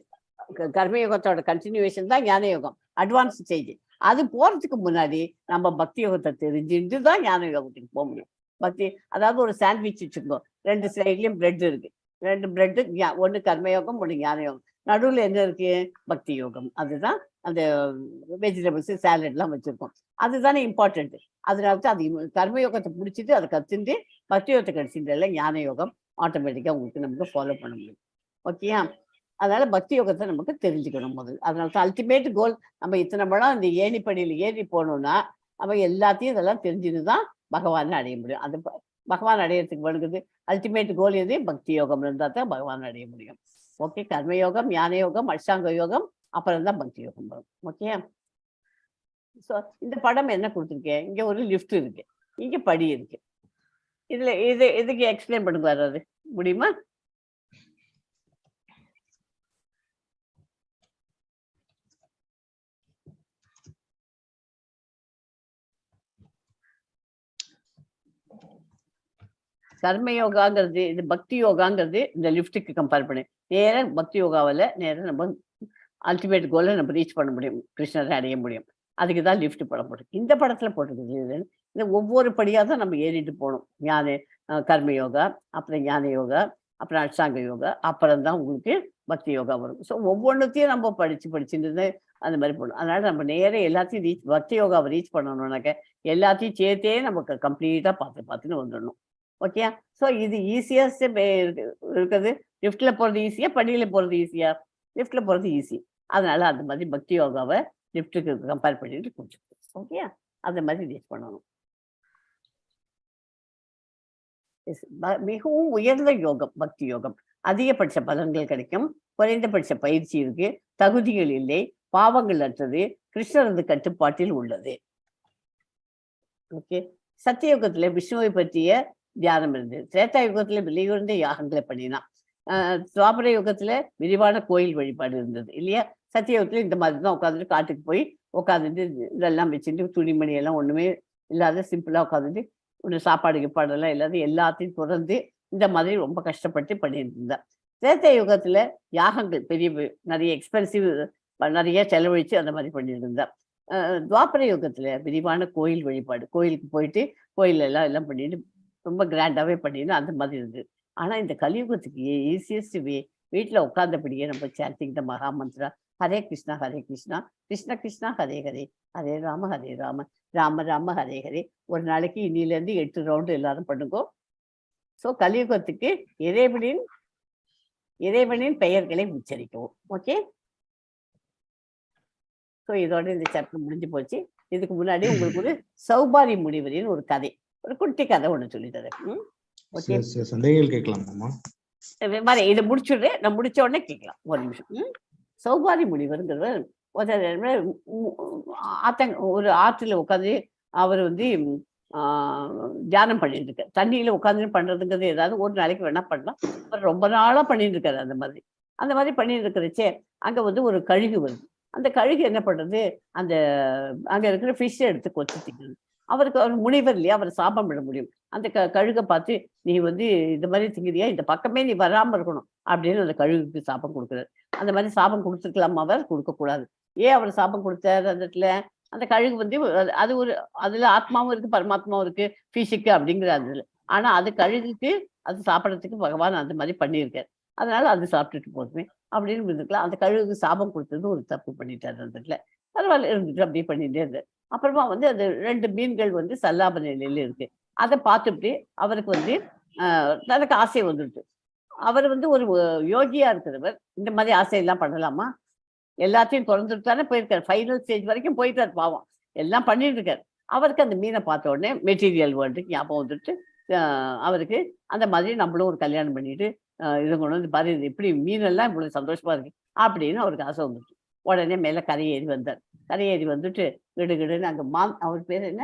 கர்மயோகத்தோட கண்டினியூவேஷன் தான் ஞான யோகம் அட்வான்ஸ் ஸ்டேஜ். அது போறதுக்கு முன்னாடி நம்ம பக்தி யோகத்தை தெரிஞ்சுட்டு தான் ஞான யோகத்துக்கு போக முடியும். பக்தி அதாவது ஒரு சாண்ட்விச் வச்சுக்கோ, 2 சைட்லயும் பிரெட் இருக்கு. 2 பிரெட்டு, ஒன்று கர்மயோகம் ஒன்று ஞான யோகம். நடுவில் என்ன இருக்கு? பக்தி யோகம். அதுதான் அந்த வெஜிடபிள்ஸ் சாலட்லாம் வச்சிருக்கோம். அதுதானே இம்பார்ட்டன்ட். அதனால தான் அது கர்மயோகத்தை பிடிச்சிட்டு அதை கற்றுட்டு பக்தி யோகத்தை கடிச்சிட்டு ஞான யோகம் ஆட்டோமேட்டிக்காக உங்களுக்கு நமக்கு ஃபாலோ பண்ண முடியும். ஓகேயா? அதனால பக்தி யோகத்தை நமக்கு தெரிஞ்சுக்கணும் முதல். அதனால தான் அல்டிமேட் கோல் நம்ம இத்தனை மடம் இந்த ஏணிப்படியில் ஏறி போகணும்னா நம்ம எல்லாத்தையும் இதெல்லாம் தெரிஞ்சுன்னு தான் பகவானை அடைய முடியும். அது பகவான் அடையிறதுக்கு வருகிறது அல்டிமேட் கோல் எது? பக்தி யோகம் இருந்தால் தான் பகவான் அடைய முடியும். ஓகே, கர்மயோகம், ஞான யோகம், அஷ்டாங்க யோகம், அப்புறம் தான் பக்தி யோகம் வரும். ஓகே, ஸோ இந்த படம் என்ன கொடுத்துருக்கேன்? இங்கே ஒரு லிஃப்ட் இருக்கு, இங்கே படி இருக்கு. இதுக்கு எக்ஸ்பிளைன் பண்ணுங்க, வர்றது முடியுமா? கர்மயோகாங்கிறது இது, பக்தி யோகாங்கிறது இந்த லிஃப்ட்டுக்கு கம்பேர் பண்ணி நேராக பக்தி யோகாவில் நேராக நம்ம அல்டிமேட் கோலை நம்ம ரீச் பண்ண முடியும், கிருஷ்ணரை அடைய முடியும். அதுக்கு தான் லிஃப்ட் படம் போட்டு இந்த படத்தில் போட்டுருக்குது. இந்த ஒவ்வொரு படியாக தான் நம்ம ஏறிட்டு போகணும். கர்மயோகா, அப்புறம் ஞான யோகா, அப்புறம் அஷ்டாங்க யோகா, அப்புறம் தான் உங்களுக்கு பக்தி யோகா வரும். ஸோ ஒவ்வொன்றுத்தையும் நம்ம படிச்சுட்டு அந்த மாதிரி போகணும். அதனால நம்ம நேராக எல்லாத்தையும் பக்தி யோகாவை ரீச் பண்ணணும்னாக்க எல்லாத்தையும் சேர்த்தே நமக்கு கம்ப்ளீட்டாக பார்த்துன்னு வந்துடணும். ஓகே, ஸோ இது ஈஸியஸ்ட் இருக்குது. லிஃப்டில் போகிறது ஈஸியா, படியில் போகிறது ஈஸியா? லிஃப்டில் போகிறது ஈஸி. அதனால அந்த மாதிரி பக்தி யோகாவை லிஃப்ட்டுக்கு கம்பேர் பண்ணிட்டு கொஞ்சம் ஓகே அந்த மாதிரி ரீச் பண்ணணும். மிகவும் உயர்ந்த யோகம் பக்தி யோகம். அதிகபட்ச பலன்கள் கிடைக்கும், குறைந்தபட்ச பயிற்சி இருக்கு, தகுதிகள் இல்லை, பாவங்கள் அற்றது, கிருஷ்ணரது கட்டுப்பாட்டில் உள்ளது. ஓகே, சத்தியயுகத்துல விஷ்ணுவை பற்றிய தியானம் இருந்தது. திரேதா யுகத்துல விலையுறந்த யாகங்களை பண்ணினான். துவாபர யுகத்துல விரிவான கோயில் வழிபாடு இருந்தது இல்லையா? சத்தியயுகத்துல இந்த மாதிரி தான் உட்காந்துட்டு காட்டுக்கு போய் உட்காந்துட்டு இதெல்லாம் வச்சுட்டு துணிமணி எல்லாம் ஒண்ணுமே இல்லாத சிம்பிளா உட்காந்துட்டு ஒரு சாப்பாடு கிப்பாடெல்லாம் இல்லாத எல்லாத்தையும் துறந்து இந்த மாதிரி ரொம்ப கஷ்டப்பட்டு பண்ணிட்டு இருந்தா. திரேதா யுகத்துல யாகங்கள் பெரிய நிறைய எக்ஸ்பென்சிவ், நிறைய செலவழிச்சு அந்த மாதிரி பண்ணிட்டு இருந்தா. துவாபர யுகத்துல விரிவான கோயில் வழிபாடு, கோயிலுக்கு போயிட்டு கோயில் எல்லாம் பண்ணிட்டு ரொம்ப கிராண்டாவே பண்ணிட்டு அந்த மாதிரி இருந்தது. ஆனா இந்த கலியுகத்துக்கு ஈஸியஸ்ட் வே வீட்டுல உட்கார்ந்தபடியே நம்ம சாண்டிங் த மகா மந்திரா ஹரே கிருஷ்ணா கிருஷ்ண கிருஷ்ணா ஹரே ஹரே, ஹரே ராம ராம ராம ஹரே ஹரே. ஒரு நாளைக்கு இன்னில இருந்து 8 ரவுண்டு எல்லாரும் பண்ணுங்க. ஸோ கலியுகத்துக்கு இறைவனின் பெயர்களை உச்சரிக்கவும். ஓகே, ஸோ இதோட இந்த சாப்டர் முடிஞ்சு போச்சு. இதுக்கு முன்னாடி உங்களுக்கு ஒரு சௌபாரி முனிவரின் ஒரு கதை, ஒரு குட்டி கதை ஒண்ணு சொல்லி தரேன். ஓகே, சந்தேகங்கள் கேட்கலாமா? இதை முடிச்சுடுறேன், நான் முடிச்ச உடனே கேட்கலாம். ஒரு நிமிஷம். சௌபாரி முனிவருங்கிறவர் ஒரு ஆற்றுல உட்காந்து அவர் தியானம் பண்ணிட்டு இருக்காரு. தண்ணியில உட்காந்து பண்றதுங்கிறது ஏதாவது ஒரு நாளைக்கு வேணா பண்ணலாம். அவர் ரொம்ப நாளா பண்ணிட்டு இருக்காரு. அந்த மாதிரி பண்ணிட்டு இருக்கிறச்சே அங்க ஒரு கழுகு வருது. அந்த கழுகு என்ன பண்றது, அங்க இருக்கிற ஃபிஷ் எடுத்து கொத்திக்கிறது. அவர் முனிவர் இல்லையா, அவர் சாபம் விட முடியும். அந்த கழுகை பார்த்து நீ இந்த மாதிரி திங்கிறியா, இந்த பக்கமே நீ வராம இருக்கணும் அப்படின்னு அந்த கழுகுக்கு சாபம் கொடுக்குறாரு. அந்த மாதிரி சாபம் கொடுத்துருக்கலாம், அவர் கொடுக்கக்கூடாது. ஏன் அவர் சாபம் கொடுத்தாரு? அந்த இடத்துல அந்த கழுகு அது அதுல ஆத்மாவும் இருக்கு, பரமாத்மாவும் இருக்கு, பிசிக்கு அப்படிங்கிற அதுல. ஆனா அது கழுகுக்கு அது சாப்பிட்றதுக்கு பகவான் அந்த மாதிரி பண்ணியிருக்காரு. அதனால அது சாப்பிட்டுட்டு போதுமே அப்படின்னு இருந்துக்கலாம். அந்த கழுகுக்கு சாபம் கொடுத்தது ஒரு தப்பு பண்ணிட்டாரு. அந்த இடத்துல பரவாயில்ல இருந்துட்டு அப்படியே பண்ணிட்டே இருந்தார். அப்புறமா அது 2 மீன்கள் சல்லாப நிலையில இருக்கு. அதை பார்த்துட்டு அவருக்கு தனக்கு ஆசை வந்துடுது. அவர் ஒரு யோகியா இருக்கிறவர் இந்த மாதிரி ஆசையெல்லாம் பண்ணலாமா? எல்லாத்தையும் திறந்துட்டு தானே போயிருக்காரு, ஃபைனல் ஸ்டேஜ் வரைக்கும் போயிட்டார். பாவம், எல்லாம் பண்ணிட்டு இருக்காரு. அவருக்கு அந்த மீனை பார்த்த உடனே மெட்டீரியல் வேர்ல்டுக்கு ஞாபகம் வந்துட்டு அவருக்கு அந்த மாதிரி நம்மளும் ஒரு கல்யாணம் பண்ணிட்டு இது கொண்டு பாரு, இப்படி மீனெல்லாம் இவ்வளவு சந்தோஷமா இருக்கு அப்படின்னு அவருக்கு ஆசை வந்துட்டு உடனே மேல கரையேறி வந்தார். கரையேறி வந்துட்டு கிடுகிடுன்னு அங்க அவர் பேர் என்ன,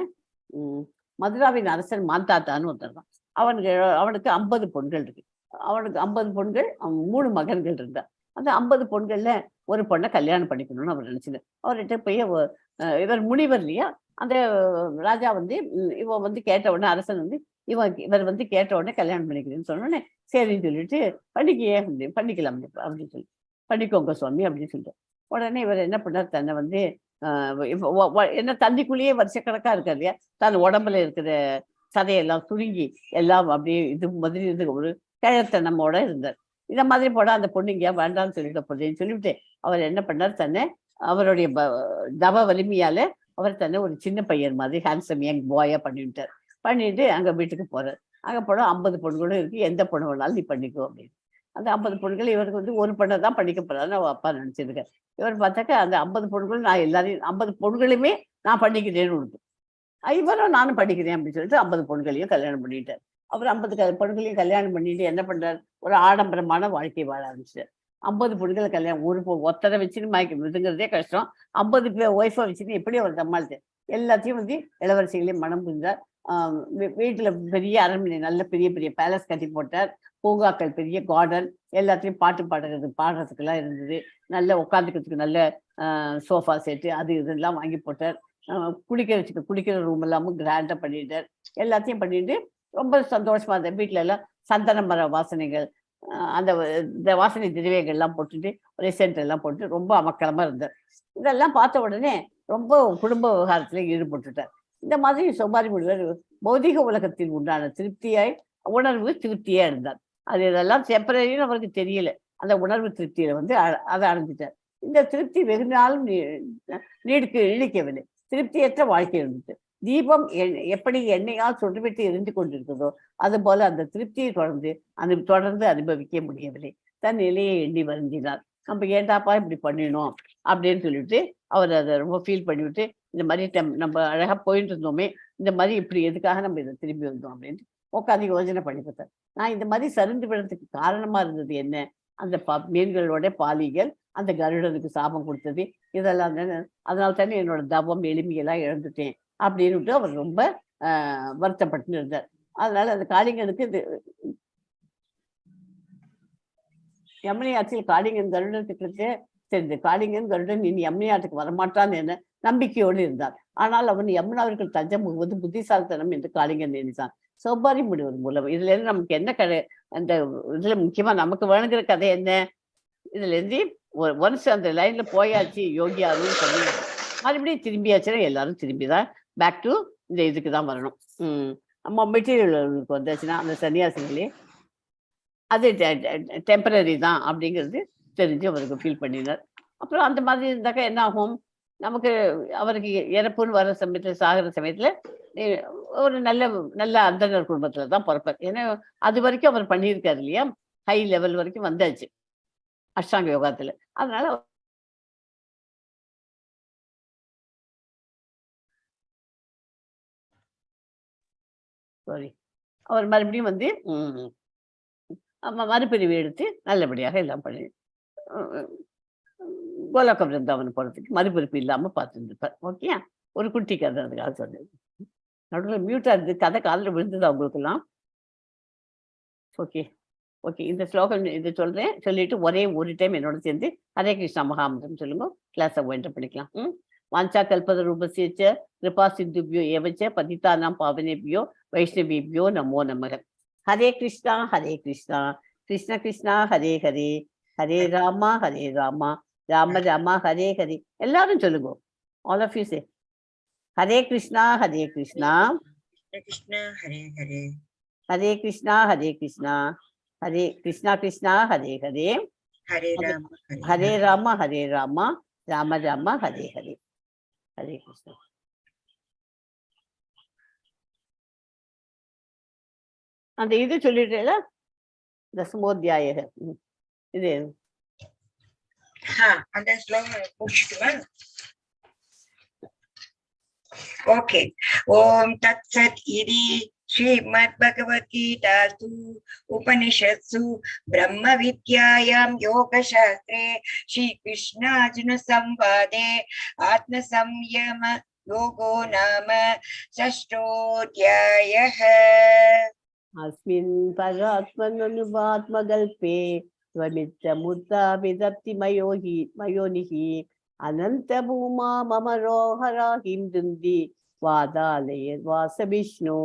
மதுராவின் அரசன் மாந்தாத்தான்னு ஒருத்தர் தான். அவனுக்கு 50 பொண்கள் இருக்கு. அவனுக்கு 50 பொண்கள், 3 மகன்கள் இருந்தார். அந்த 50 பொண்கள்ல ஒரு பொண்ணை கல்யாணம் பண்ணிக்கணும்னு அவர் நினைச்சது. அவர்கிட்ட போய் இவர் முனிவர் இல்லையா, அந்த ராஜா இவன் கேட்ட உடனே அரசன் இவர் கேட்ட உடனே கல்யாணம் பண்ணிக்கிறேன்னு சொன்னோடனே சரின்னு சொல்லிட்டு பண்ணிக்கலாம் அப்படின்னு சொல்லி பண்ணிக்கோங்க சுவாமி அப்படின்னு சொல்லிட்டு உடனே இவர் என்ன பண்ணார், தன்னை என்ன தண்ணிக்குள்ளேயே வருஷக்கணக்கா இருக்காரு இல்லையா, தன் உடம்புல இருக்கிற சதையெல்லாம் சுருங்கி எல்லாம் அப்படியே இது மாதிரி ஒரு கிழத்தனமோட இருந்தார். இந்த மாதிரி போட அந்த பொண்ணு இங்கே வேண்டாம்னு சொல்லிட்டு போறேன்னு சொல்லிவிட்டு அவர் என்ன பண்ணார், தன்னை அவருடைய தவ வலிமையால அவர் தன்னை ஒரு சின்ன பையன் மாதிரி ஹேண்ட்ஸம் யங் பாயா பண்ணிவிட்டார். பண்ணிட்டு அங்க வீட்டுக்கு போறார். அங்க போனா 50 பொண்ணுகளும் இருக்கு, எந்த பொண்ணு வேணாலும் நீ பண்ணிக்கோ அப்படின்னு. அந்த 50 பொண்ணுகள் இவருக்கு வந்து ஒரு பொண்ணை தான் பண்ணிக்க போறாருன்னு அவ அப்பா நினைச்சிருக்காரு. இவர் பார்த்தாக்க அந்த 50 பொண்ணுகள் நான் எல்லாரையும் 50 பொண்ணுகளுமே நான் பண்ணிக்கிறேன்னு கொடுத்து, இவரும் நானும் படிக்கிறேன் அப்படின்னு சொல்லிட்டு 50 பொண்ணுகளையும் கல்யாணம் பண்ணிட்டார். அவர் 50 பொண்ணுகளையும் கல்யாணம் பண்ணிட்டு என்ன பண்றாரு, ஒரு ஆடம்பரமான வாழ்க்கை வாழ ஆரம்பிச்சார். 50 பொண்ணுகளை கல்யாணம், ஒரு ஒத்தரை வச்சுன்னு இதுங்கிறதே கஷ்டம். 50 ஒய்ஃபை வச்சுன்னு எப்படி அவர் சமாளிச்சார். எல்லாத்தையும் வந்து இளவரசிகளையும் மனம் புரிஞ்சார். வீட்டுல பெரிய அரண்மனை, நல்ல பெரிய பெரிய பேலஸ் கட்டி போட்டார். பூங்காக்கள், பெரிய கார்டன், எல்லாத்தையும் பாட்டு பாடுறதுக்கெல்லாம் இருந்தது. நல்ல உட்காந்துக்கிறதுக்கு நல்ல சோஃபா செட்டு அது இதெல்லாம் வாங்கி போட்டார். குளிக்கிற ரூம் எல்லாமும் கிராண்டா பண்ணிட்டார். எல்லாத்தையும் பண்ணிட்டு ரொம்ப சந்தோஷமா இருந்தேன். வீட்டுல எல்லாம் சந்தன மர வாசனைகள், அந்த வாசனை திரவியங்கள்லாம் போட்டுட்டு ஒரு சென்ட் எல்லாம் போட்டு ரொம்ப அமக்கலமா இருந்தார். இதெல்லாம் பார்த்த உடனே ரொம்ப குடும்ப விவகாரத்துல ஈடுபட்டுட்டார். இந்த மாதிரி சோபாரி முனிவர் பௌதிக உலகத்தில் உண்டான திருப்தியா இருந்தார். அது இதெல்லாம் டெம்பரரின்னு அவருக்கு தெரியல. அந்த உணர்வு திருப்தியில வந்து அதை அடைஞ்சிட்டார். இந்த திருப்தி வெகு நாளும் நீடிக்கவில்லை. திருப்தியற்ற வாழ்க்கை இருந்துச்சு. தீபம் எப்படி எண்ணெயால் சுடவிட்டு எரிந்து கொண்டிருக்கிறதோ அது போல அந்த திருப்தியை தொடர்ந்து அனுபவிக்க முடியவில்லை. தன் நிலையை எண்ணி வருந்தினார். நம்ம ஏண்டாப்பா இப்படி பண்ணினோம் அப்படின்னு சொல்லிட்டு அவர் அதை ரொம்ப ஃபீல் பண்ணிவிட்டு, இந்த மாதிரி நம்ம அழகா போயிட்டு இருந்தோமே, இந்த மாதிரி இப்படி எதுக்காக நம்ம இதை திரும்பி வந்தோம் அப்படின்னு உட்காந்து யோசனை பண்ணி பார்த்தேன். நான் இந்த மாதிரி சரிந்து விடுறதுக்கு காரணமா இருந்தது என்ன, அந்த மீன்களோட பாலிகள் அந்த கருடனுக்கு சாபம் கொடுத்தது, இதெல்லாம் தானே. அதனால தானே என்னோட தவம் எளிமையெல்லாம் இழந்துட்டேன் அப்படின்னு அவர் ரொம்ப வருத்தப்பட்டு இருந்தார். அதனால அந்த காளிங்கனுக்கு இது யமுனை ஆற்றில் காளிங்கன் கருடனுக்கு தெரிஞ்சு காளிங்கன் கருடன் இனி யமுனை ஆற்றுக்கு வரமாட்டான்னு என்ன நம்பிக்கையோடு இருந்தார். ஆனால் அவன் யமுனாவிற்கு தஞ்சம் புகுவது புத்திசாலித்தனம் என்று காளிங்கன் நினைத்தான். சோபாரி முனிவர் மூலம் இதுல இருந்து நமக்கு என்ன கதை, அந்த இதுல முக்கியமா நமக்கு வேணுங்கிற கதை என்ன, இதுல இருந்து ஒன்ஸ் அந்த லைன்ல போயாச்சு யோகியாரும் சொல்லி மறுபடியும் திரும்பியாச்சுன்னா எல்லாரும் திரும்பிதான் பேக் டு இந்த இதுக்கு தான் வரணும். நம்ம மெட்டீரியலுக்கு வந்தாச்சுன்னா அந்த சன்னியாசிகளே அது டெம்பரரி தான் அப்படிங்கிறது தெரிஞ்சு அவருக்கு ஃபீல் பண்ணினார். அப்புறம் அந்த மாதிரி இருந்தாக்கா என்ன ஆகும், நமக்கு அவருக்கு இறப்புன்னு வர சமயத்துல சாகிற சமயத்துல ஒரு நல்ல அந்தனர் குடும்பத்துல தான் பிறப்பார். ஏன்னா அது வரைக்கும் அவர் பண்ணியிருக்காரு இல்லையா, ஹை லெவல் வரைக்கும் வந்தாச்சு அஷ்டாங்க யோகத்துல. அதனால அவர் மறுபடியும் வந்து மறுபிரிவு எடுத்து நல்லபடியாக எல்லாம் பண்ணி கோலோக பிருந்தாவனம் போறதுக்கு மறுபிரிப்பு இல்லாம பார்த்துருப்பார். ஓகே, ஒரு குட்டி கதை அதுக்காக சொன்னது. நடுவில் மியூட்டா இருந்து கதை காலில் விழுந்தது அவங்களுக்கெல்லாம். ஓகே ஓகே, இந்த ஸ்லோகம் இதை சொல்றேன், சொல்லிட்டு ஒரே ஒரு டைம் என்னோட சேர்ந்து ஹரே கிருஷ்ணா மகாமந்திரம் சொல்லுங்க. கிளாஸை என்டர் பண்ணிக்கலாம். வாஞ்சா கல்பத ரூபசிச்ச கிருபா சிந்துபியோ ஏவச்ச பதிதானாம் பாவனேபியோ வைஷ்ணவிபியோ நமோ நமக. ஹரே கிருஷ்ணா கிருஷ்ண கிருஷ்ணா ஹரே ஹரே, ஹரே ராமா ராம ராமா ஹரே ஹரே. எல்லாரும் சொல்லுங்க. All of you say Hare Krishna Krishna Hare Hare, Hare Krishna Hare Krishna Krishna Hare Hare, Hare Rama Rama Rama Hare Hare. Hare Krishna. அந்த இது சொல்லிட்டேல தசமோத்தியாய இது அந்த ஸ்லோகம் முடிச்சுட்டுவா. ஓகே. ஓம் தத் சத் இதி ஸ்ரீமத் பகவத் கீதாசு உபனிஷத்சு பிரம்ம வித்யாயாம் யோக சாஸ்திரே ஸ்ரீ கிருஷ்ணார்ஜுன சம்வாதே ஆத்ம சம்யம யோகோ நாம ஷஷ்டோத்யாயः. அஸ்மின் பராத்மனுபாத்மகல்பே ஸ்வமித்தமுத்தாபிதப்தி மயோனிஹி அனந்த பூமா மமரோஹராஹிம் துந்தி வாதாலய வாச விஷ்ணு.